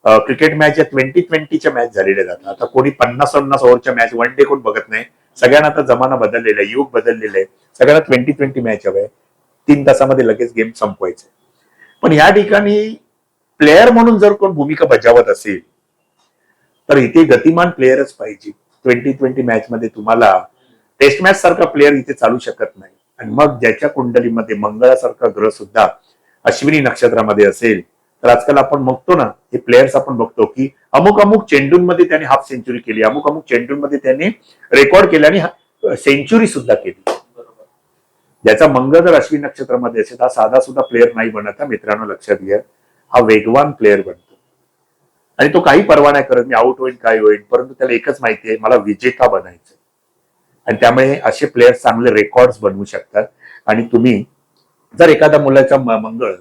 क्रिकेट मॅच या 20-20च्या मॅच झालेल्या जातात. आता कोणी 50-50 ओव्हरच्या मॅच वन डे कोण बघत नाही. सगळ्यांना आता जमाना बदललेला आहे, युग बदललेलं आहे. सगळ्यांना 20-20 मॅच हवंय, 3 तासामध्ये लगेच गेम संपवायचे. पण या ठिकाणी प्लेयर म्हणून जर कोण भूमिका बजावत असेल तर इथे गतिमान प्लेयरच पाहिजे. 20-20 मॅच मध्ये तुम्हाला टेस्ट मॅच सारखा प्लेयर इथे चालू शकत नाही. आणि मग ज्याच्या कुंडलीमध्ये मंगळासारखा ग्रह सुद्धा अश्विनी नक्षत्रामध्ये असेल तर आजकाल आपण बघतो ना, हे प्लेयर्स आपण बघतो की अमुक अमुक चेंडूंमध्ये त्यांनी हाफ सेंचुरी केली, अमुक अमुक चेंडूंमध्ये त्यांनी रेकॉर्ड केले आणि सेंचुरी सुद्धा केली. ज्याचा मंगळ जर अश्विनी नक्षत्रामध्ये असेल हा साधा सुद्धा प्लेअर नाही बनत. मित्रांनो लक्षात घ्या, हा वेगवान प्लेअर बनतो आणि तो काही पर्वा नाही करत मी आउट होईल काय होईल, परंतु त्याला एकच माहिती आहे मला विजेता बनायचं. आणि त्यामुळे असे प्लेयर्स चांगले रेकॉर्ड्स बनवू शकतात. आणि तुम्ही जर एखाद्या मुलाचा मंगळ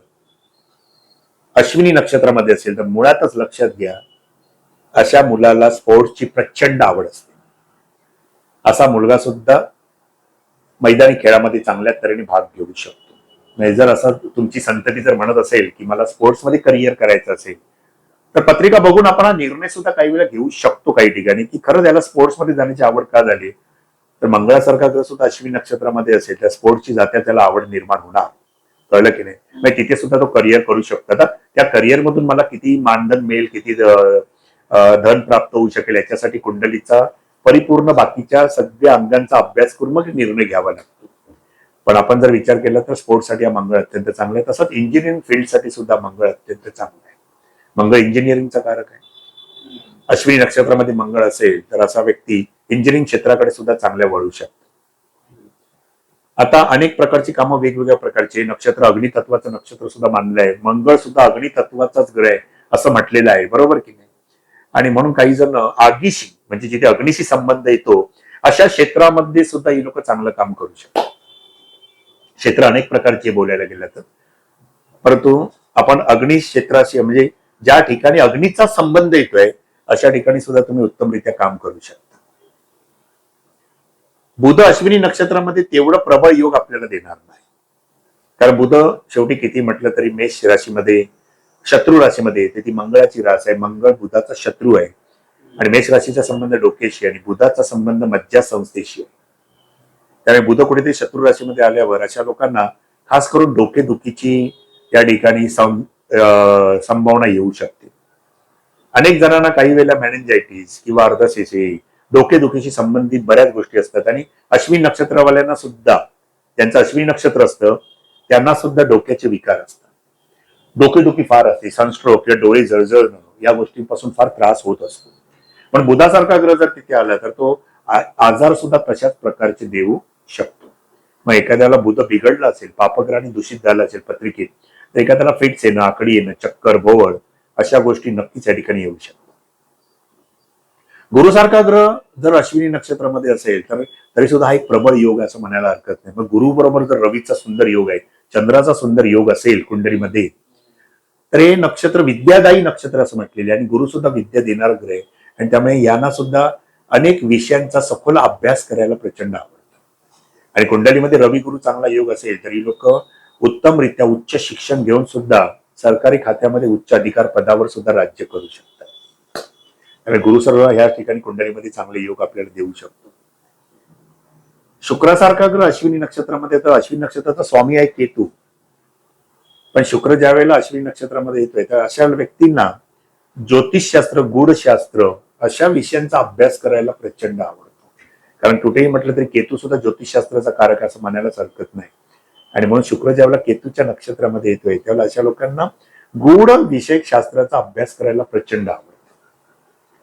अश्विनी नक्षत्रामध्ये असेल तर मुळातच लक्षात घ्या अशा मुलाला स्पोर्ट्सची प्रचंड आवड असते. असा मुलगा सुद्धा मैदानी खेळामध्ये चांगल्या तऱ्हेने भाग घेऊ शकतो. नाही जर असं तुमची संतती जर म्हणत असेल की मला स्पोर्ट्समध्ये करिअर करायचं असेल तर पत्रिका बघून आपण हा निर्णय सुद्धा काही वेळा घेऊ शकतो काही ठिकाणी की खरंच याला स्पोर्ट्समध्ये जाण्याची आवड का झाली. तर मंगळासारखा ग्रह सुद्धा अश्विनी नक्षत्रामध्ये असेल त्या स्पोर्ट्सची जात्या त्याला आवड निर्माण होणार. कळलं की नाही? मग तिथे सुद्धा तो करिअर करू शकतो. आता त्या करिअर मधून मला किती मानधन मिळेल, किती धन प्राप्त होऊ शकेल, याच्यासाठी कुंडलीचा परिपूर्ण बाकीच्या सगळ्या अंगांचा अभ्यास करून मग निर्णय घ्यावा लागतो. पण आपण जर विचार केला तर स्पोर्ट्ससाठी हा मंगळ अत्यंत चांगला आहे. तसंच इंजिनिअरिंग फील्डसाठी सुद्धा मंगळ अत्यंत चांगला आहे. मंगळ इंजिनिअरिंगचा कारक आहे. अश्विनी नक्षत्रामध्ये मंगळ असेल तर असा व्यक्ती इंजिनिअरिंग क्षेत्राकडे सुद्धा चांगल्या वळू शकतो. आता अनेक प्रकारची कामं वेगवेगळ्या प्रकारचे. नक्षत्र अग्नितत्वाचं नक्षत्र सुद्धा मानलं आहे. मंगळ सुद्धा अग्नितत्वाचाच ग्रह आहे असं म्हटलेलं आहे, बरोबर की नाही? आणि म्हणून काही जण आगीशी म्हणजे जिथे अग्निशी संबंध येतो अशा क्षेत्रामध्ये सुद्धा ही लोक चांगलं काम करू शकतात. क्षेत्र अनेक प्रकारचे बोलायला गेलं तर, परंतु आपण अग्नी क्षेत्राशी म्हणजे ज्या ठिकाणी अग्नीचा संबंध येतोय अशा ठिकाणी सुद्धा तुम्ही उत्तमरित्या काम करू शकता. बुध अश्विनी नक्षत्रामध्ये तेवढं प्रबळ योग आपल्याला देणार नाही, कारण बुध शेवटी किती म्हटलं तरी मेष राशीमध्ये शत्रू राशीमध्ये येते. ती मंगळाची रास आहे. मंगळ बुधाचा शत्रू आहे आणि मेष राशीचा संबंध डोकेशी आणि बुधाचा संबंध मज्जा संस्थेशी आहे. त्यामुळे बुध कुठेतरी शत्रू राशीमध्ये आल्यावर अशा लोकांना खास करून डोकेदुखीची या ठिकाणी संभावना येऊ शकते. अनेक जणांना काही वेळेला मॅनेंजायटिस किंवा अर्धशेषे डोकेदुखीशी संबंधित बऱ्याच गोष्टी असतात आणि अश्विनी नक्षत्रवाल्यांना सुद्धा, त्यांचं अश्विनी नक्षत्र असतं, त्यांना सुद्धा डोक्याचे विकार असतात. डोकेदुखी फार असते, सनस्ट्रोक किंवा डोळे जळजळणं या गोष्टींपासून फार त्रास होत असतो. पण बुधासारखा ग्रह जर तिथे आला तर तो आजार सुद्धा तशाच प्रकारचे देऊ शकतो. मग एखाद्याला बुध बिघडला असेल, पापग्रहाने दूषित झाला असेल पत्रिकेत, तर एखाद्याला फिट्स येणं, आकडी येणं, चक्कर, भोवळ अशा गोष्टी नक्कीच या ठिकाणी येऊ शकतात. गुरुसारखा ग्रह जर अश्विनी नक्षत्रामध्ये असेल तर तरी सुद्धा हा एक प्रबळ योग असं म्हणायला हरकत नाही. मग गुरु बरोबर जर रवीचा सुंदर योग आहे, चंद्राचा सुंदर योग असेल कुंडलीमध्ये, तर हे नक्षत्र विद्यादायी नक्षत्र असं म्हटलेले आणि गुरु सुद्धा विद्या देणार ग्रह आहे आणि त्यामुळे यांना सुद्धा अनेक विषयांचा सखोल अभ्यास करायला प्रचंड आवडतं. आणि कुंडलीमध्ये रवी गुरु चांगला योग असेल तरी लोक उत्तमरित्या उच्च शिक्षण घेऊन सुद्धा सरकारी खात्यामध्ये उच्च अधिकार पदावर सुद्धा राज्य करू शकतात. त्यामुळे गुरु सर्व ह्या ठिकाणी कुंडलीमध्ये चांगले योग आपल्याला देऊ शकतो. शुक्रासारखा ग्रह अश्विनी नक्षत्रामध्ये, तर अश्विनी नक्षत्राचा स्वामी आहे केतू, पण शुक्र ज्या वेळेला अश्विनी नक्षत्रामध्ये येतोय तर अशा व्यक्तींना ज्योतिषशास्त्र, गूढशास्त्र अशा विषयांचा अभ्यास करायला प्रचंड आवडतो. कारण कुठेही म्हटलं तरी केतू सुद्धा ज्योतिषशास्त्राचा कारक असं म्हणायलाच हरकत नाही. आणि म्हणून शुक्र ज्यावेळेला केतूच्या नक्षत्रामध्ये येतोय त्यावेळेला अशा लोकांना गूढ विषयक शास्त्राचा अभ्यास करायला प्रचंड आवडतो.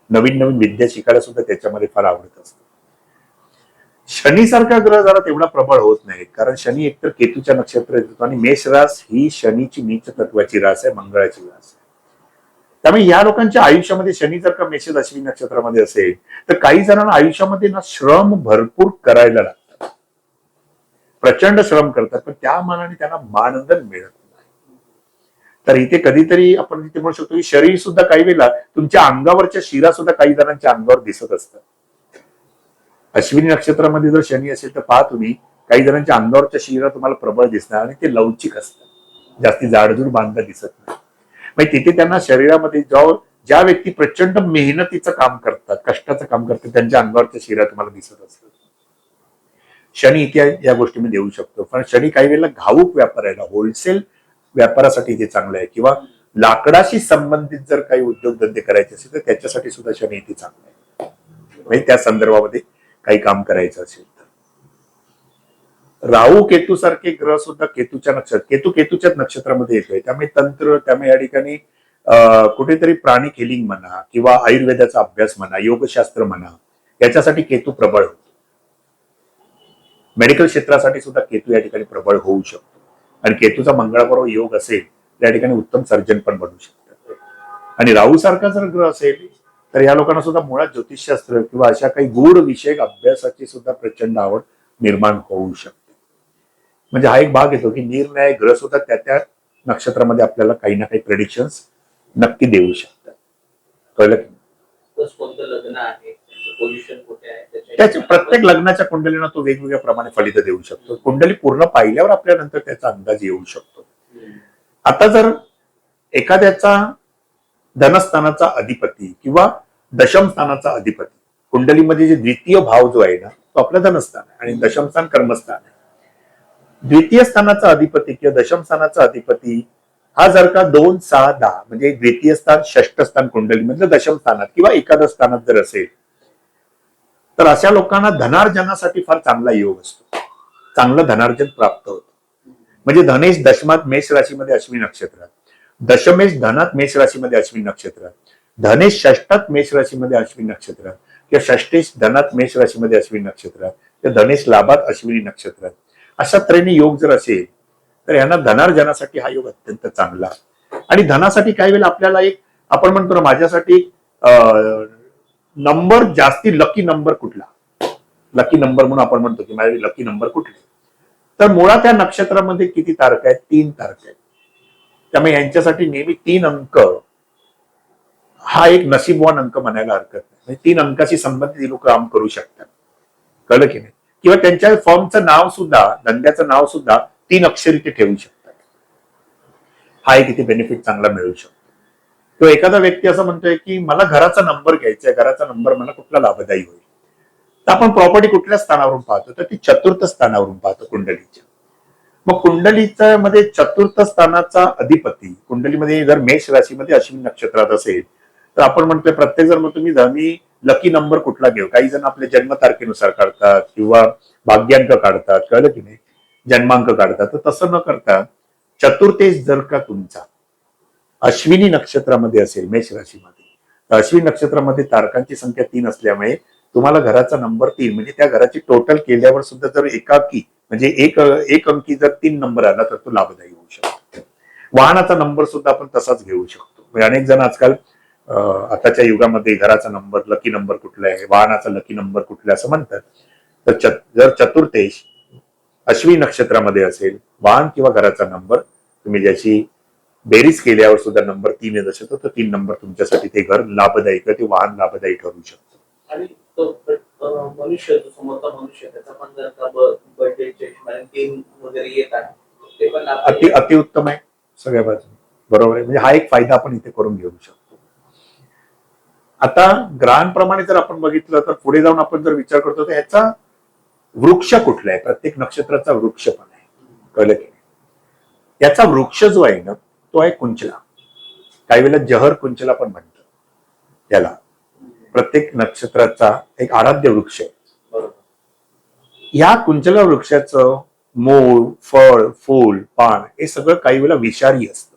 नवीन नवीन विद्या शिकायला सुद्धा त्याच्यामध्ये फार आवडत असतं. शनीसारखा ग्रह जरा तेवढा प्रबळ होत नाही, कारण शनी एकतर केतूच्या नक्षत्रात येतो आणि मेष रास ही शनीची नीच तत्वाची रास आहे, मंगळाची रास आहे. त्यामुळे या लोकांच्या आयुष्यामध्ये शनी जर का मेष अश्विनी नक्षत्रामध्ये असेल तर काही जणांना आयुष्यामध्ये ना श्रम भरपूर करायला लागतात, प्रचंड श्रम करतात, पण त्या मानाने त्यांना मानधन मिळत नाही. तर इथे कधीतरी आपण इथे म्हणू शकतो की शरीर सुद्धा काही वेळेला तुमच्या अंगावरच्या शिरा सुद्धा काही जणांच्या अंगावर दिसत असतात. अश्विनी नक्षत्रामध्ये जर शनी असेल तर पहा तुम्ही, काही जणांच्या अंगावरच्या शिरा तुम्हाला प्रबळ दिसणार आणि ते लवचिक असतात, जास्ती जाडजूड बांधता दिसत नाही. म्हणजे तिथे त्यांना शरीरामध्ये ज्या व्यक्ती प्रचंड मेहनतीचं काम करतात, कष्टाचं काम करतात, त्यांच्या अंगावरच्या शिरा तुम्हाला दिसत असतात. शनी इथे या गोष्टी मी देऊ शकतो, पण शनी काही वेळेला घाऊक व्यापाराला, होलसेल व्यापारासाठी इथे चांगलं आहे, किंवा लाकडाशी संबंधित जर काही उद्योगधंदे करायचे असेल तर त्याच्यासाठी सुद्धा शनी इथे चांगलं आहे. म्हणजे त्या संदर्भामध्ये काही काम करायचं असेल तर. राहू केतू सारखे ग्रह सुद्धा केतूच्याच नक्षत्रामध्ये येतोय, त्यामुळे तंत्र, त्यामुळे या ठिकाणी कुठेतरी प्राणिक हिलिंग म्हणा किंवा आयुर्वेदाचा अभ्यास म्हणा, योगशास्त्र म्हणा, याच्यासाठी केतू प्रबळ होतो. मेडिकल क्षेत्रासाठी सुद्धा केतू या ठिकाणी प्रबळ होऊ शकतो आणि केतूचा मंगळाबरोबर योग असेल त्या ठिकाणी उत्तम सर्जन पण बनू शकतात. आणि राहू सारखा जर ग्रह असेल तर या लोकांना सुद्धा मुळात ज्योतिषशास्त्र किंवा अशा काही गूढ विषयक अभ्यासाची सुद्धा प्रचंड आवड निर्माण होऊ शकते. म्हणजे हा एक भाग येतो की निरनिराळे ग्रह सुद्धा त्या नक्षत्रामध्ये आपल्याला काही ना काही प्रेडिक्शन्स नक्की देऊ शकतात. कळलं की? त्याच्या प्रत्येक लग्नाच्या कुंडलीनं तो वेगवेगळ्या प्रमाणे फलित देऊ शकतो. कुंडली पूर्ण पाहिल्यावर आपल्यानंतर त्याचा अंदाज येऊ शकतो. आता जर एखाद्याचा धनस्थानाचा अधिपती किंवा दशम स्थानाचा अधिपती कुंडलीमध्ये जे द्वितीय भाव जो आहे ना तो आपलं धनस्थान आहे आणि दशम स्थान कर्मस्थान आहे. द्वितीय स्थानाचा अधिपती किंवा दशम स्थानाचा अधिपती हा जर का 2, 6, 10 म्हणजे द्वितीय स्थान, षष्ठ स्थान कुंडलीमधलं दशम स्थानात किंवा एकादश स्थानात जर असेल तर अशा लोकांना धनार्जनासाठी फार चांगला योग असतो, चांगलं धनार्जन प्राप्त होतं. म्हणजे धनेश दशमात मेष राशीमध्ये अश्विनी नक्षत्रात, दशमेश धनात मेष राशीमध्ये अश्विनी नक्षत्रात, धनेश षष्ठात मेष राशीमध्ये अश्विनी नक्षत्रात किंवा षष्ठेश धनात मेष राशीमध्ये अश्विनी नक्षत्रात किंवा धनेश लाभात अश्विनी नक्षत्रात अशा तऱ्हेने योग जर असेल तर यांना धनार्जनासाठी हा योग अत्यंत चांगला. आणि धनासाठी काही वेळेला आपल्याला एक आपण म्हणतो ना, माझ्यासाठी नंबर जास्ती लकी नंबर कुठला, लकी नंबर म्हणून आपण म्हणतो की माझे लकी नंबर कुठले, तर मुळात या नक्षत्रामध्ये किती तारका आहेत? 3 तारका आहेत. त्यामुळे यांच्यासाठी नेहमी 3 अंक हा एक नशीबवान अंक म्हणायला हरकत नाही. 3 अंकाशी संबंधित लोक काम करू शकतात, कळलं की नाही? किंवा त्यांच्या फॉर्मचं नाव सुद्धा, धंद्याचं नाव सुद्धा 3 अक्षरी ते ठेवू शकतात. हा एक इथे बेनिफिट चांगला मिळू शकतो. तो एखादा व्यक्ती असं म्हणतोय की मला घराचा नंबर घ्यायचा आहे, घराचा नंबर मला कुठला लाभदायी होईल, तर आपण प्रॉपर्टी कुठल्या स्थानावरून पाहतो? तर ती चतुर्थ स्थानावरून पाहतो कुंडलीच्या. मग कुंडलीच्या मध्ये चतुर्थ स्थानाचा अधिपती कुंडलीमध्ये जर मेष राशीमध्ये अश्विनी नक्षत्रात असेल तर आपण म्हणतोय प्रत्येक जण तुम्ही धनी लकी नंबर कुठला घेऊ. काही जण आपल्या जन्मतारखेनुसार काढतात किंवा भाग्यांक काढतात, कळलं की नाही, जन्मांक काढतात. तर तसं न करता चतुर्थेश जर का तुमचा अश्विनी नक्षत्रामध्ये असेल मेष राशीमध्ये, तर अश्विनी नक्षत्रामध्ये तारकांची संख्या 3 असल्यामुळे तुम्हाला घराचा नंबर 3 म्हणजे त्या घराची टोटल केल्यावर सुद्धा जर एकाकी म्हणजे एक अंकी जर 3 नंबर आला तर तो लाभदायी होऊ शकतो. वाहनाचा नंबर सुद्धा आपण तसाच घेऊ शकतो. म्हणजे अनेक जण आजकाल आताच्या युगामध्ये घराचा नंबर लकी नंबर कुठला आहे, वाहनाचा लकी नंबर कुठला असं म्हणतात. तर जर चतुर्थेश अश्विनी नक्षत्रामध्ये असेल, वाहन किंवा घराचा नंबर तुम्ही ज्याची बेरीज केल्यावर सुद्धा नंबर 3 येत असेल तर 3 नंबर तुमच्यासाठी ते घर लाभदायी किंवा ते वाहन लाभदायी ठरू शकतं. आणि तो मनुष्य जो समोरचा मनुष्य त्याचा पण जर का बर्थडे तीन वगैरे येत आहे ते पण अतिउत्तम आहे सगळ्या बाजूने, बरोबर आहे. म्हणजे हा एक फायदा आपण इथे करून घेऊ शकतो. आता ग्रहांप्रमाणे जर आपण बघितलं तर पुढे जाऊन आपण जर विचार करतो तर ह्याचा वृक्ष कुठला आहे? प्रत्येक नक्षत्राचा वृक्ष पण आहे, कळलं की नाही? याचा वृक्ष जो आहे ना तो आहे कुंचला. काही वेळेला जहर कुंचला पण म्हणतात त्याला. प्रत्येक नक्षत्राचा एक आराध्य वृक्ष आहे. या कुंचला वृक्षाचं मूळ, फळ, फूल, पान हे सगळं काही वेळेला विषारी असतं,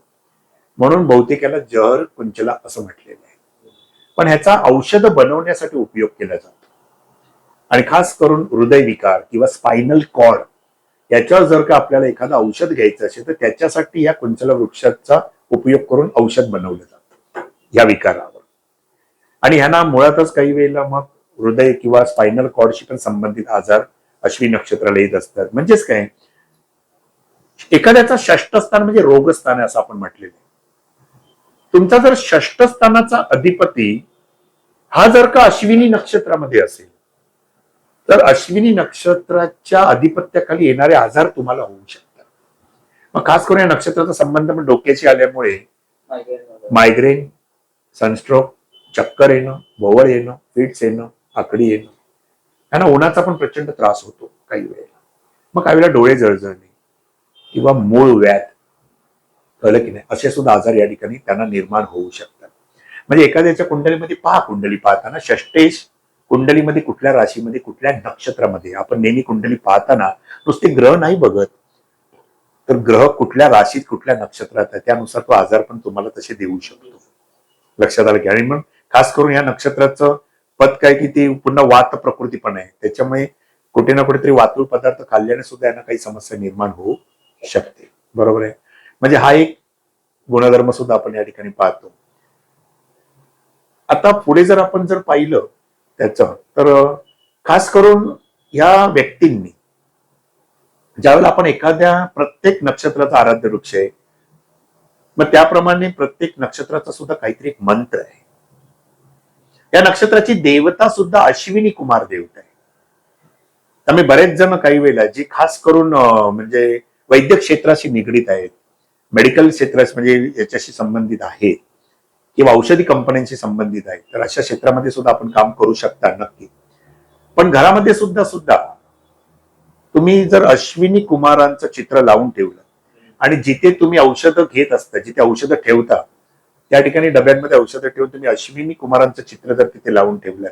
म्हणून बहुतेक याला जहर कुंचला असं म्हटलेलं आहे. पण ह्याचा औषध बनवण्यासाठी उपयोग केला जातो. आणि खास करून हृदयविकार किंवा स्पायनल कॉर्ड याच्यावर जर का आपल्याला एखादं औषध घ्यायचं असेल तर त्याच्यासाठी या कुंचला वृक्षाचा उपयोग करून औषध बनवलं जातं या विकारावर. आणि ह्यांना मुळातच काही वेळेला मग हृदय किंवा स्पायनल कॉर्डशी पण संबंधित आजार अश्विनी नक्षत्राला येत असतात. म्हणजेच काय, एखाद्याचा षष्ठ स्थान म्हणजे रोगस्थान आहे असं आपण म्हटलेलं आहे. तुमचा जर षष्ठ स्थानाचा अधिपती हा जर का अश्विनी नक्षत्रामध्ये असेल तर अश्विनी नक्षत्राच्या अधिपत्याखाली येणारे आजार तुम्हाला होऊ शकतात. मग खास करून या नक्षत्राचा संबंध पण डोक्याशी आल्यामुळे मायग्रेन, सनस्ट्रोक, चक्कर येणं, भोवळ येणं, फिट्स येणं, आकडी येणं, यांना उन्हाचा पण प्रचंड त्रास होतो काही वेळेला. मग काही वेळेला डोळे जळजळणे किंवा मूळ व्याध, कळलं की नाही, असे सुद्धा आजार या ठिकाणी त्यांना निर्माण होऊ शकतात. म्हणजे एखाद्याच्या कुंडलीमध्ये कुंडली पाहताना षष्ठेश कुंडलीमध्ये कुठल्या राशीमध्ये कुठल्या नक्षत्रामध्ये, आपण नेहमी कुंडली पाहताना नुसते ग्रह नाही बघत, तर ग्रह कुठल्या राशीत कुठल्या नक्षत्रात आहे त्यानुसार तो आजार पण तुम्हाला तसे देऊ शकतो. लक्षात आलं की? आणि मग खास करून या नक्षत्राचं पद काय की ती पुन्हा वात प्रकृती पण आहे, त्याच्यामुळे कुठे ना कुठेतरी वातुळ पदार्थ खाल्ल्याने सुद्धा यांना काही समस्या निर्माण होऊ शकते, बरोबर आहे. म्हणजे हा एक गुणधर्म सुद्धा आपण या ठिकाणी पाहतो. आता पुढे जर आपण जर पाहिलं त्याचं, तर खास करून या व्यक्तींनी ज्यावेळेला आपण एखाद्या प्रत्येक नक्षत्राचा आराध्य वृक्ष आहे, मग त्याप्रमाणे प्रत्येक नक्षत्राचा सुद्धा काहीतरी एक मंत्र आहे. या नक्षत्राची देवता सुद्धा अश्विनी कुमार देवता आहे. त्यामुळे बरेच जण काही वेळेला जे खास करून म्हणजे वैद्यक क्षेत्राशी निगडीत आहेत, मेडिकल क्षेत्राशी म्हणजे याच्याशी संबंधित आहेत किंवा औषधी कंपन्यांशी संबंधित आहेत, तर अशा क्षेत्रामध्ये सुद्धा आपण काम करू शकता नक्की. पण घरामध्ये सुद्धा सुद्धा तुम्ही जर अश्विनी कुमारांचं चित्र लावून ठेवलं आणि जिथे तुम्ही औषधं घेत असता, जिथे औषधं ठेवता, त्या ठिकाणी डब्यांमध्ये औषधं ठेवून तुम्ही अश्विनी कुमारांचं चित्र जर तिथे लावून ठेवलं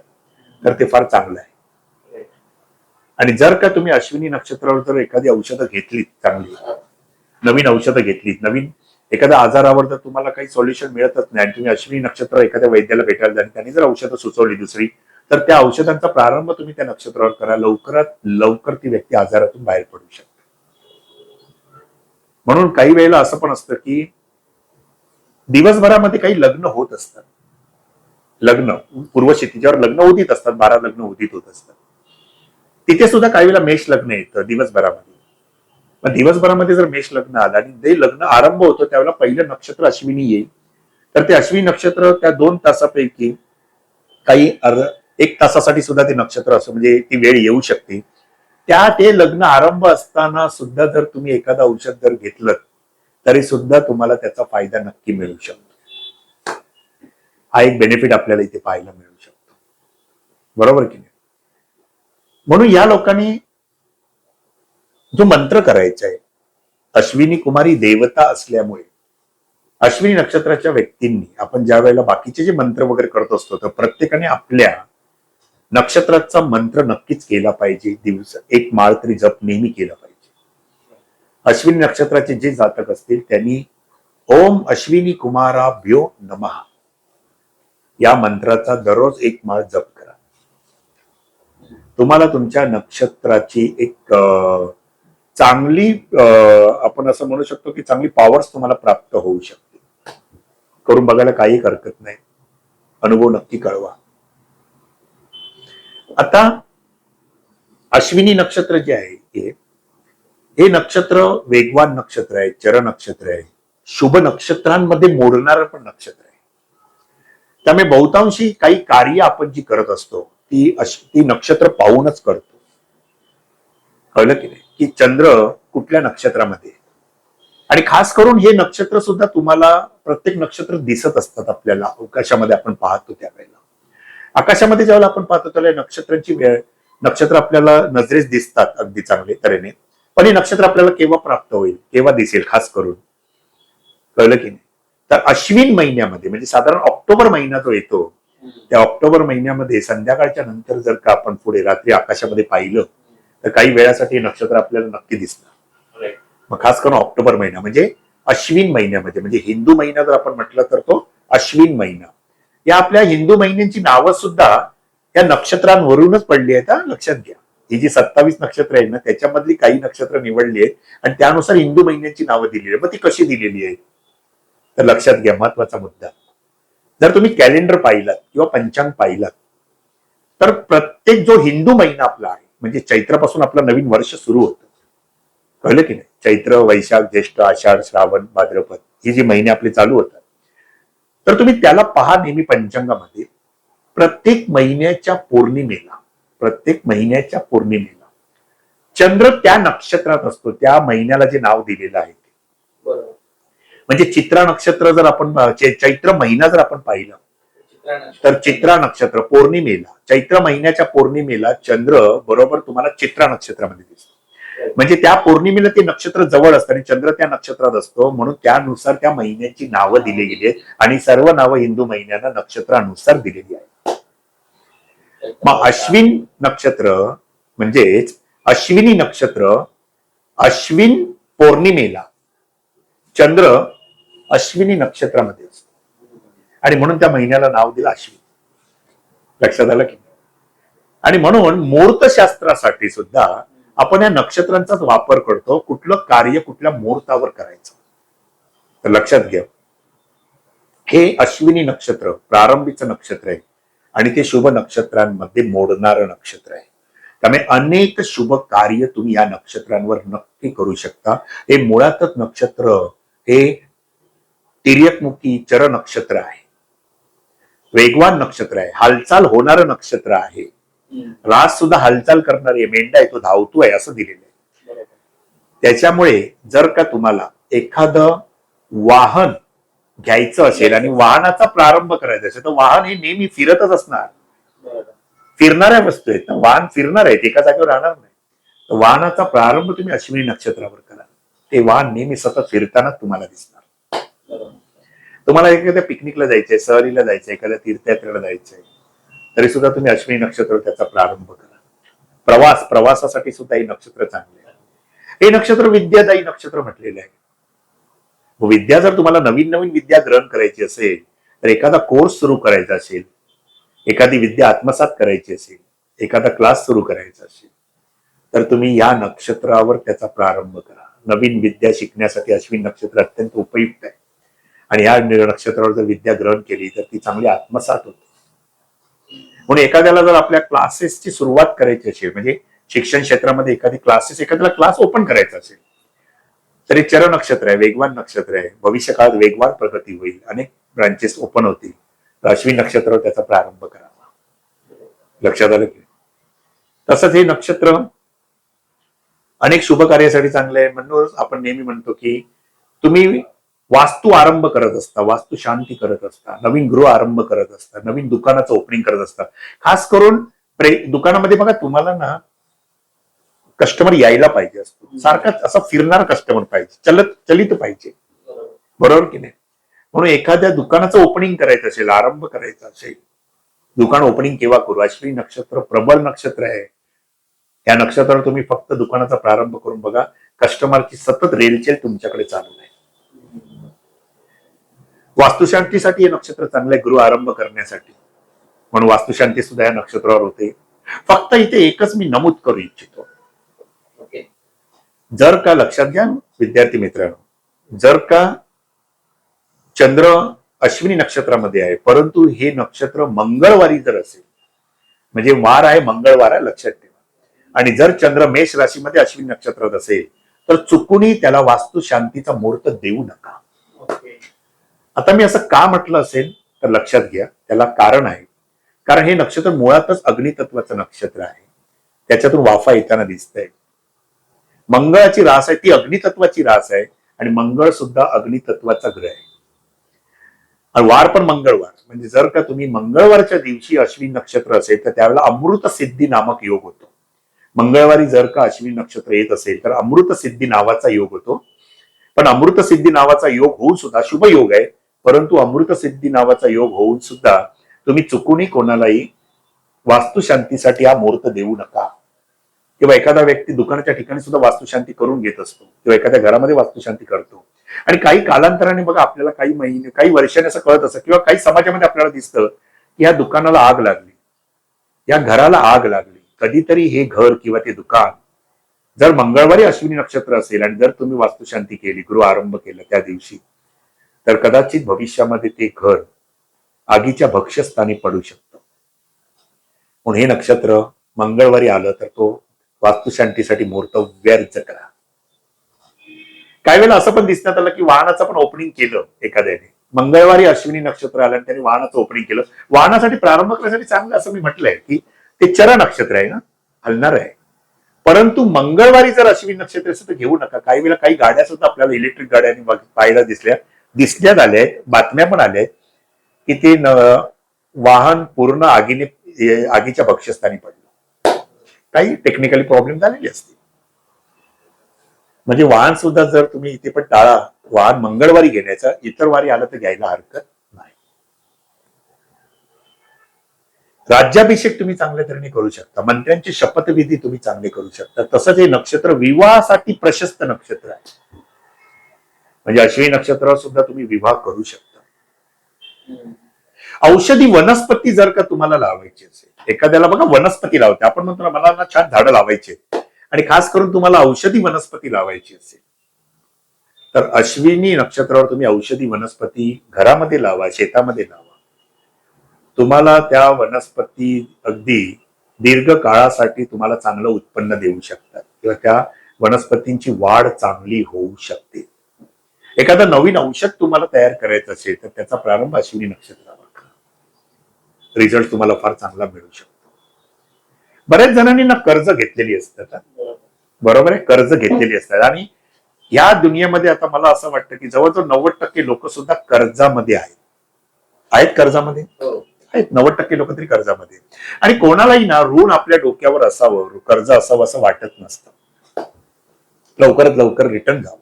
तर ते फार चांगलं आहे. आणि जर का तुम्ही अश्विनी नक्षत्रावर जर एखादी औषधं घेतलीत, चांगली नवीन औषधं घेतलीत, नवीन एखाद्या आजारावर जर तुम्हाला काही सोल्युशन मिळतच नाही आणि तुम्ही अश्विनी नक्षत्र एखाद्या वैद्याला भेटायला जाल, त्यांनी जर औषधं सुचवली दुसरी, तर त्या औषधांचा प्रारंभ तुम्ही त्या नक्षत्रावर करा. लवकरात लवकर ती व्यक्ती आजारातून बाहेर पडू शकते. म्हणून काही वेळेला असं पण असतं की दिवसभरामध्ये काही लग्न होत असतात, लग्न पूर्वशेतीच्यावर लग्न उदित असतात, 12 लग्न उदित होत असतात. तिथे सुद्धा काही वेळेला मेष लग्न येतं दिवसभरामध्ये. मग दिवसभरामध्ये जर मेष लग्न आलं आणि ते लग्न आरंभ होतं त्यावेळेला पहिलं नक्षत्र अश्विनी येईल, तर ते अश्विनी नक्षत्र त्या 2 तासापैकी काही 1 तासासाठी सुद्धा ते नक्षत्र असं म्हणजे ती वेळ येऊ शकते. त्या ते लग्न आरंभ असताना सुद्धा जर तुम्ही एखादं औषध जर घेतलं तरी सुद्धा तुम्हाला त्याचा फायदा नक्की मिळू शकतो. हा एक बेनिफिट आपल्याला इथे पाहायला मिळू शकतो. बरोबर की नाही? म्हणून या लोकांनी जो मंत्र करायचा आहे, अश्विनी कुमारी देवता असल्यामुळे अश्विनी नक्षत्राच्या व्यक्तींनी आपण ज्या वेळेला बाकीचे जे मंत्र वगैरे करत असतो तर प्रत्येकाने आपल्या नक्षत्राचा मंत्र नक्कीच केला पाहिजे. दिवस 1 माळ तरी जप नेहमी केला पाहिजे. अश्विनी नक्षत्राचे जे जातक असतील त्यांनी ओम अश्विनी कुमाराभ्यो नमः या मंत्राचा दररोज 1 माळ जप करा. तुम्हाला तुमच्या नक्षत्राची एक चांगली आपण असं म्हणू शकतो की चांगली पॉवर्स तुम्हाला प्राप्त होऊ शकते. करून बघायला काही हरकत नाही. अनुभव नक्की कळवा. आता अश्विनी नक्षत्र जे आहे हे नक्षत्र वेगवान नक्षत्र आहे, चर नक्षत्र आहे, शुभ नक्षत्रांमध्ये मोडणारं पण नक्षत्र आहे. त्यामुळे बहुतांशी काही कार्य आपण जी करत असतो ती नक्षत्र पाहूनच करतो. कळलं की नाही? की चंद्र कुठल्या नक्षत्रामध्ये, आणि खास करून हे नक्षत्र सुद्धा तुम्हाला प्रत्येक नक्षत्र दिसत असतात आपल्याला आकाशामध्ये. आपण पाहतो त्यावेळेला आकाशामध्ये ज्यावेळेला आपण पाहतो त्यावेळेला नक्षत्रांची नक्षत्र आपल्याला नजरेस दिसतात अगदी चांगले तऱ्हेने. पण हे नक्षत्र आपल्याला केव्हा प्राप्त होईल, केव्हा दिसेल, खास करून कळलं की नाही? तर अश्विन महिन्यामध्ये म्हणजे साधारण ऑक्टोबर महिना जो येतो त्या ऑक्टोबर महिन्यामध्ये संध्याकाळच्या नंतर जर का आपण पुढे रात्री आकाशामध्ये पाहिलं तर काही वेळासाठी हे नक्षत्र आपल्याला नक्की दिसणार. मग खास करून ऑक्टोबर महिना म्हणजे अश्विन महिन्यामध्ये, म्हणजे हिंदू महिना जर आपण म्हटलं तर तो अश्विन महिना. या आपल्या हिंदू महिन्यांची नावं सुद्धा या नक्षत्रांवरूनच पडली आहेत. लक्षात घ्या, ही जी 27 नक्षत्र आहेत ना त्याच्यामधली काही नक्षत्र निवडली आहेत आणि त्यानुसार हिंदू महिन्यांची नावं दिलेली आहेत. मग ती कशी दिलेली आहेत तर लक्षात घ्या, महत्वाचा मुद्दा. जर तुम्ही कॅलेंडर पाहिलात किंवा पंचांग पाहिलात तर प्रत्येक जो हिंदू महिना आपला आहे म्हणजे चैत्रापासून आपलं नवीन वर्ष सुरू होतं. कळलं की नाही? चैत्र, वैशाख, ज्येष्ठ, आषाढ, श्रावण, भाद्रपद ही जी महिने आपले चालू होतात तर तुम्ही त्याला पहा नेहमी पंचांगामध्ये. प्रत्येक महिन्याच्या पौर्णिमेला चंद्र त्या नक्षत्रात असतो, त्या महिन्याला जे नाव दिलेलं आहे ते. म्हणजे चित्रा नक्षत्र जर आपण चैत्र महिना जर आपण पाहिलं तर चित्रा नक्षत्र पौर्णिमेला, चैत्र महिन्याच्या पौर्णिमेला चंद्र बरोबर तुम्हाला चित्रा नक्षत्रामध्ये दिसतो. म्हणजे त्या पौर्णिमेला ते नक्षत्र जवळ असतं आणि चंद्र त्या नक्षत्रात असतो. म्हणून त्यानुसार त्या महिन्याची नावं दिली गेली आहेत आणि सर्व नावं हिंदू महिन्यांना नक्षत्रानुसार दिलेली आहेत. मग अश्विन नक्षत्र म्हणजेच अश्विनी नक्षत्र, अश्विन पौर्णिमेला चंद्र अश्विनी नक्षत्रामध्ये असतो आणि म्हणून त्या महिन्याला नाव दिलं अश्विन. लक्षात आलं की? आणि म्हणून मुहूर्तशास्त्रासाठी सुद्धा आपण या नक्षत्रांचाच वापर करतो. कुठलं कार्य कुठल्या मुहूर्तावर करायचं तर लक्षात घ्या, हे अश्विनी नक्षत्र प्रारंभीचं नक्षत्र आहे आणि ते शुभ नक्षत्रांमध्ये मोडणारं नक्षत्र आहे. त्यामुळे अनेक शुभ कार्य तुम्ही या नक्षत्रांवर नक्की करू शकता. हे मुळातच नक्षत्र हे तिर्यकमुखी चर नक्षत्र आहे, वेगवान नक्षत्र आहे, हालचाल होणारं नक्षत्र आहे. राज सुद्धा हालचाल करणारी मेंढा आहे, तो धावतोय असं दिलेलं आहे. त्याच्यामुळे जर का तुम्हाला एखादं वाहन घ्यायचं असेल आणि वाहनाचा प्रारंभ करायचा असेल तर वाहन हे नेहमी फिरतच असणार. फिरणाऱ्या वस्तू आहेत ना, वाहन फिरणार आहेत, एका जागेवर राहणार नाही. तर वाहनाचा प्रारंभ तुम्ही अश्विनी नक्षत्रावर करा. ते वाहन नेहमी सतत फिरताना तुम्हाला दिसणार. बरोबर. तुम्हाला एखाद्या पिकनिकला जायचंय, सहलीला जायचंय, एखाद्या तीर्थयात्रेला जायचंय, तरी सुद्धा तुम्ही अश्विनी नक्षत्र त्याचा प्रारंभ करा. प्रवासासाठी सुद्धा हे नक्षत्र चांगले आहे. हे नक्षत्र विद्यादायी नक्षत्र म्हटलेले आहे. विद्या जर तुम्हाला नवीन नवीन विद्या ग्रहण करायची असेल, तर एखादा कोर्स सुरू करायचा असेल, एखादी विद्या आत्मसात करायची असेल, एखादा क्लास सुरू करायचा असेल, तर तुम्ही या नक्षत्रावर त्याचा प्रारंभ करा. नवीन विद्या शिकण्यासाठी अश्विन नक्षत्र अत्यंत उपयुक्त आहे. आणि या नक्षत्रावर जर विद्या ग्रहण केली तर ती चांगली आत्मसात होते. म्हणून एखाद्याला जर आपल्या क्लासेसची सुरुवात करायची असेल, म्हणजे शिक्षण क्षेत्रामध्ये एखाद्याला क्लास ओपन करायचा असेल, तर हे चर नक्षत्र आहे, वेगवान नक्षत्र आहे. भविष्य काळात वेगवान प्रगती होईल, अनेक ब्रांचेस ओपन होतील. तर अश्विन नक्षत्रावर त्याचा प्रारंभ करावा. लक्षात आलं की? तसंच हे नक्षत्र अनेक शुभ कार्यासाठी चांगले आहे. म्हणून आपण नेहमी म्हणतो की तुम्ही वास्तू आरंभ करत असता, वास्तू शांती करत असता, नवीन गृह आरंभ करत असता, नवीन दुकानाचं ओपनिंग करत असता. खास करून दुकानामध्ये बघा, तुम्हाला ना कस्टमर यायला पाहिजे असतो, सारखा असा फिरणारा कस्टमर पाहिजे, चलित पाहिजे, बरोबर की नाही? म्हणून एखाद्या दुकानाचं ओपनिंग करायचं असेल, आरंभ करायचा असेल, दुकान ओपनिंग केव्हा करू? अश्विनी नक्षत्र प्रबळ नक्षत्र आहे. या नक्षत्रावर तुम्ही फक्त दुकानाचा प्रारंभ करून बघा, कस्टमरची सतत रेलचेल तुमच्याकडे चालू आहे. वास्तुशांतीसाठी हे नक्षत्र चांगलं आहे, गृह आरंभ करण्यासाठी. म्हणून वास्तुशांती सुद्धा या नक्षत्रावर होते. फक्त इथे एकच मी नमूद करू इच्छितो, जर का लक्षात घ्या विद्यार्थी मित्रांनो, जर का चंद्र अश्विनी नक्षत्रामध्ये आहे, परंतु हे नक्षत्र मंगळवारी जर असेल, म्हणजे वार आहे, मंगळवार आहे, लक्षात ठेवा. आणि जर चंद्र मेष राशीमध्ये अश्विनी नक्षत्रात असेल, तर चुकूनही त्याला वास्तू शांतीचा मुहूर्त देऊ नका. आता मी असं का म्हटलं असेल तर लक्षात घ्या, त्याला कारण आहे. कारण हे नक्षत्र मुळातच अग्नितत्वाचं नक्षत्र आहे. त्याच्यातून वाफा येताना दिसतंय. मंगळाची रास आहे, ती अग्नितत्वाची रास आहे. आणि मंगळ सुद्धा अग्नितत्वाचा ग्रह आहे. आणि वार पण मंगळवार, म्हणजे जर का तुम्ही मंगळवारच्या दिवशी अश्विनी नक्षत्र असेल तर त्यावेळेला अमृत सिद्धी नामक योग होतो. मंगळवारी जर का अश्विनी नक्षत्र येत असेल तर अमृत सिद्धी नावाचा योग होतो. पण अमृत सिद्धी नावाचा योग होऊन सुद्धा, शुभ योग आहे, परंतु अमृत सिद्धी नावाचा योग होऊन सुद्धा तुम्ही चुकूनही कोणालाही वास्तुशांतीसाठी हा मुहूर्त देऊ नका. किंवा एखादा व्यक्ती दुकानाच्या ठिकाणी सुद्धा वास्तुशांती करून घेत असतो, किंवा एखाद्या घरामध्ये वास्तुशांती करतो, आणि काही कालांतराने बघा आपल्याला काही महिने, काही वर्षांनी असं कळत असतं, किंवा काही समाजामध्ये आपल्याला दिसतं की ह्या दुकानाला आग लागली, या घराला आग लागली. कधीतरी हे घर किंवा ते दुकान जर मंगळवारी अश्विनी नक्षत्र असेल आणि जर तुम्ही वास्तुशांती केली, गृह आरंभ केला त्या दिवशी, तर कदाचित भविष्यामध्ये ते घर आगीच्या भक्ष्यस्थानी पडू शकतं. म्हणून हे नक्षत्र मंगळवारी आलं तर तो वास्तुशांतीसाठी मुहूर्त व्यर्थ करा. काही वेळेला असं पण दिसण्यात आलं की वाहनाचं पण ओपनिंग केलं एखाद्याने, मंगळवारी अश्विनी नक्षत्र आलं आणि त्याने वाहनाचं ओपनिंग केलं. वाहनासाठी प्रारंभ करण्यासाठी चांगलं, असं मी म्हटलंय की ते चर नक्षत्र आहे ना, हलणार आहे. परंतु मंगळवारी जर अश्विनी नक्षत्र असेल तर घेऊ नका. काही वेळेला काही गाड्या सुद्धा आपल्याला इलेक्ट्रिक गाड्यांनी पाहायला दिसण्यात आल्या आहेत, बातम्या पण आल्या आहेत की ते वाहन पूर्ण आगीच्या भक्ष्यस्थानी पडलं. काही टेक्निकली प्रॉब्लेम झालेली असते. म्हणजे वाहन सुद्धा जर तुम्ही इथे पण टाळा, वाहन मंगळवारी घेण्याचा, इतर वारी आलं तर घ्यायला हरकत नाही. राज्याभिषेक तुम्ही चांगल्या तऱ्हेने करू शकता, मंत्र्यांची शपथविधी तुम्ही चांगले करू शकता. तसंच हे नक्षत्र विवाहासाठी प्रशस्त नक्षत्र आहे. म्हणजे अश्विनी नक्षत्रावर सुद्धा तुम्ही विवाह करू शकता. औषधी वनस्पती जर का तुम्हाला लावायची असेल, एखाद्याला बघा वनस्पती लावते, आपण म्हणतो ना मला ना छान झाडं लावायचे, आणि खास करून तुम्हाला औषधी वनस्पती लावायची असेल तर अश्विनी नक्षत्रावर तुम्ही औषधी वनस्पती घरामध्ये लावा, शेतामध्ये लावा. तुम्हाला त्या वनस्पती अगदी दीर्घ काळासाठी तुम्हाला चांगलं उत्पन्न देऊ शकतात, किंवा त्या वनस्पतींची वाढ चांगली होऊ शकते. एखादं नवीन औषध तुम्हाला तयार करायचं असेल तर त्याचा प्रारंभ अश्विनी नक्षत्रावर करा. रिझल्ट तुम्हाला फार चांगला मिळू शकतो. बऱ्याच जणांनी ना कर्ज घेतलेली असतात, बरोबर आहे, कर्ज घेतलेली असतात. आणि या दुनियेमध्ये आता मला असं वाटतं की जवळजवळ 90% लोक सुद्धा कर्जामध्ये आहेत. कर्जामध्ये आहेत 90% लोक तरी कर्जामध्ये. आणि कोणालाही ना ऋण आपल्या डोक्यावर असावं, कर्ज असावं असं वाटत नसतं. लवकरात लवकर रिटर्न द्यावं.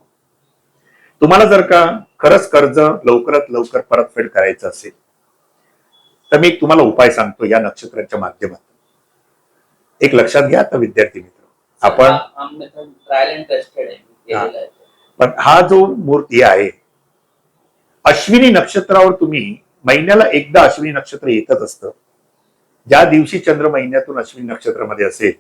तुम्हाला जर का खरंच कर्ज लवकरात लवकर परतफेड करायचं असेल तर मी तुम्हाला उपाय सांगतो या नक्षत्राच्या माध्यमातून. एक लक्षात घ्या आता विद्यार्थी मित्र, आपण ट्रायल अँड टेस्टेड आहे, केलेलं आहे. पण हा जो मूर्ती आहे अश्विनी नक्षत्रावर तुम्ही महिन्याला एकदा अश्विनी नक्षत्र येतच असतं. ज्या दिवशी चंद्र महिन्यातून अश्विनी नक्षत्रामध्ये असेल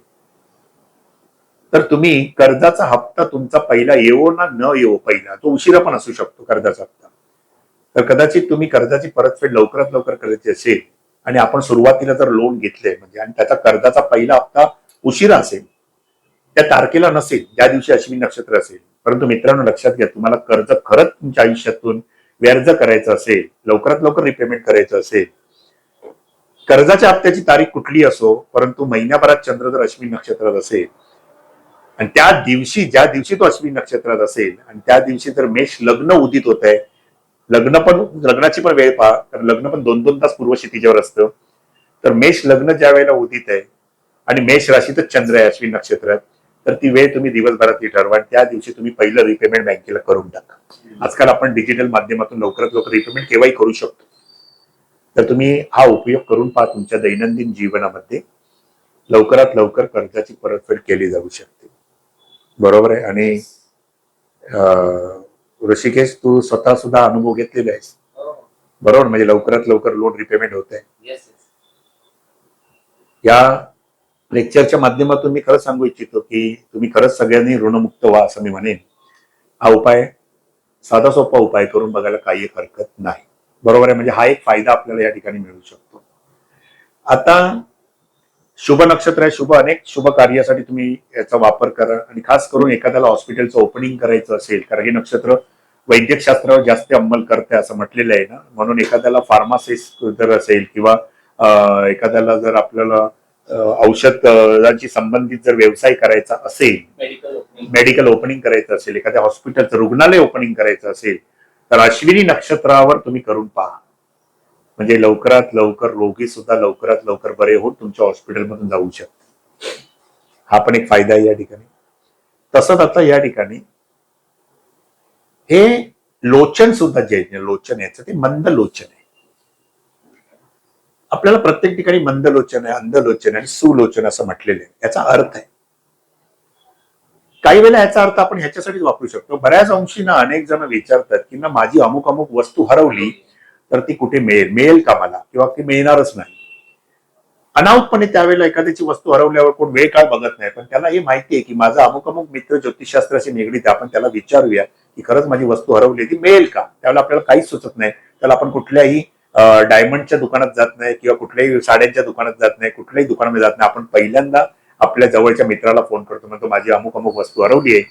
तर तुम्ही कर्जाचा हप्ता तुमचा पहिला येवो ना न येवो, पहिला तो उशिरा पण असू शकतो कर्जाचा हप्ता, तर कदाचित तुम्ही कर्जाची परतफेड लवकरात लवकर करायची असेल आणि आपण सुरुवातीला जर लोन घेतले म्हणजे आणि त्याचा कर्जाचा पहिला हप्ता उशिरा असेल, त्या तारखेला नसेल ज्या दिवशी अश्विनी नक्षत्र असेल, परंतु मित्रांनो लक्षात घ्या, तुम्हाला कर्ज खरंच तुमच्या आयुष्यातून व्याज करायचं असेल, लवकरात लवकर रिपेमेंट करायचं असेल, कर्जाच्या हप्त्याची तारीख कुठली असो, परंतु महिन्याभरात चंद्र जर अश्विनी नक्षत्रात असेल आणि त्या दिवशी ज्या दिवशी तो अश्विनी नक्षत्रात असेल आणि त्या दिवशी जर मेष लग्न उदित होत आहे, लग्नाची पण वेळ पहा, तर लग्न पण 2-2 तास पूर्व क्षितिजावर असतं, तर मेष लग्न ज्या वेळेला उदित आहे आणि मेष राशीतच चंद्र आहे अश्विनी नक्षत्रात, तर ती वेळ तुम्ही दिवसभरातली ठरवा आणि त्या दिवशी तुम्ही पहिलं रिपेमेंट बँकेला करून टाका. आजकाल आपण डिजिटल माध्यमातून लवकरात लवकर रिपेमेंट केव्हाही करू शकतो. तर तुम्ही हा उपयोग करून पहा, तुमच्या दैनंदिन जीवनामध्ये लवकरात लवकर कर्जाची परतफेड केली जाऊ शकते. बरोबर आहे. आणि ऋषिकेश, तू स्वतः सुद्धा अनुभव घेतलेला आहेस, बरोबर? म्हणजे लवकरात लवकर लोन रिपेमेंट होत आहे. या लेक्चरच्या माध्यमातून मी खरंच सांगू इच्छितो की तुम्ही खरंच सगळ्यांनी ऋणमुक्त व्हा असं मी म्हणेन. हा उपाय साधा सोपा उपाय करून बघायला काही एक हरकत नाही, बरोबर आहे? म्हणजे हा एक फायदा आपल्याला या ठिकाणी मिळू शकतो. आता शुभ नक्षत्र आहे, अनेक शुभ कार्यासाठी तुम्ही याचा वापर करा आणि खास करून एखाद्याला हॉस्पिटलचं ओपनिंग करायचं असेल, कारण हे नक्षत्र वैद्यकशास्त्रावर जास्त अंमल करते असं म्हटलेलं आहे ना, म्हणून एखाद्याला फार्मासिस्ट जर असेल किंवा एखाद्याला जर आपल्याला औषधांशी संबंधित जर व्यवसाय करायचा असेल, मेडिकल ओपनिंग करायचं असेल, एखाद्या हॉस्पिटलचं रुग्णालय ओपनिंग करायचं असेल, तर अश्विनी नक्षत्रावर तुम्ही करून पहा. म्हणजे लवकरात लवकर रोगी सुद्धा लवकरात लवकर बरे होऊन तुमच्या हॉस्पिटलमधून जाऊ शकतात. हा पण एक फायदा आहे या ठिकाणी. तसंच आता या ठिकाणी हे लोचन सुद्धा जे लोचन याचं ते मंद लोचन आहे. आपल्याला प्रत्येक ठिकाणी मंद लोचन आहे, अंध लोचन आणि सुलोचन असं म्हटलेलं आहे. याचा अर्थ आहे, काही वेळेला याचा अर्थ आपण ह्याच्यासाठीच वापरू शकतो. बऱ्याच अंशी ना अनेक जण विचारतात की ना माझी अमुक अमुक वस्तू हरवली तर ती कुठे मिळेल का मला, किंवा ती मिळणारच नाही. अनाहूतपणे त्यावेळेला एखाद्याची वस्तू हरवल्यावर कोण वेळ काळ बघत नाही, पण त्याला हे माहिती आहे की माझा अमुक अमुक मित्र ज्योतिषशास्त्राशी निगडीत, आपण त्याला विचारूया की खरंच माझी वस्तू हरवली ती मिळेल का. त्यावेळेला आपल्याला काहीच सुचत नाही. त्याला आपण कुठल्याही डायमंडच्या दुकानात जात नाही किंवा कुठल्याही साड्यांच्या दुकानात जात नाही, कुठल्याही दुकानामध्ये जात नाही. आपण पहिल्यांदा आपल्या जवळच्या मित्राला फोन करतो, म्हणतो माझी अमुक अमुक वस्तू हरवली आहे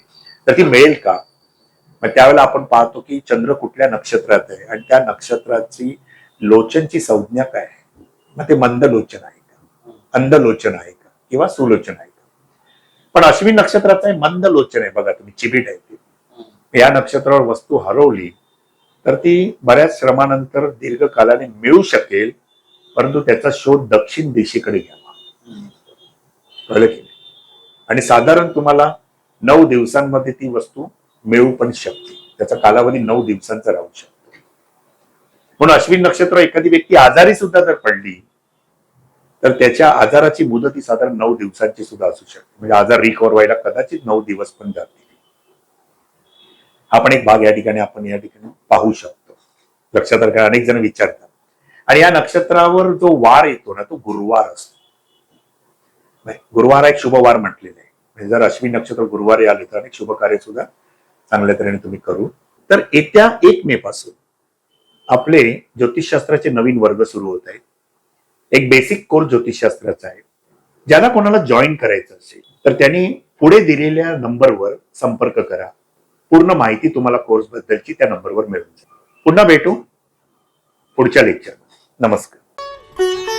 तर ती मिळेल का. मग त्यावेळेला आपण पाहतो की चंद्र कुठल्या नक्षत्रात आहे आणि त्या नक्षत्राची लोचनची संज्ञा काय आहे. मग ते मंद लोचन आहे का, अंध लोचन आहे का, किंवा सुलोचन आहे का. पण अश्विनी नक्षत्राचं आहे मंद लोचन आहे. बघा तुम्ही, चिबीट आहे ती. या नक्षत्रावर वस्तू हरवली तर ती बऱ्याच श्रमानंतर दीर्घकालाने मिळू शकेल, परंतु त्याचा शोध दक्षिण दिशेकडे घ्यावा. कळलं की नाही? आणि साधारण तुम्हाला 9 दिवसांमध्ये ती वस्तू मिळू पण शकते. त्याचा कालावधी 9 दिवसांचा राहू शकतो. म्हणून अश्विनी नक्षत्र एखादी व्यक्ती आजारी सुद्धा जर पडली तर त्याच्या आजाराची मुदत ही साधारण 9 दिवसांची सुद्धा असू शकते. म्हणजे आजार रिकव्हर व्हायला कदाचित 9 दिवस पण जातील. हा पण एक भाग या ठिकाणी आपण या ठिकाणी पाहू शकतो. लक्षात राखा, अनेक जण विचारतात. आणि या नक्षत्रावर जो वार येतो ना तो गुरुवार असतो. गुरुवार एक शुभ वार म्हटलेला आहे. म्हणजे जर अश्विनी नक्षत्र गुरुवारी आले तर अनेक शुभ कार्य सुद्धा चांगल्या तऱ्हेने तुम्ही करू. तर येत्या 1 मे पासून आपले ज्योतिषशास्त्राचे नवीन वर्ग सुरू होत आहेत. एक बेसिक कोर्स ज्योतिषशास्त्राचा आहे. ज्याला कोणाला जॉईन करायचं असेल तर त्यांनी पुढे दिलेल्या नंबरवर संपर्क करा. पूर्ण माहिती तुम्हाला कोर्स बद्दलची त्या नंबरवर मिळून जाईल. पुन्हा भेटू पुढच्या लेक्चरमध्ये. नमस्कार.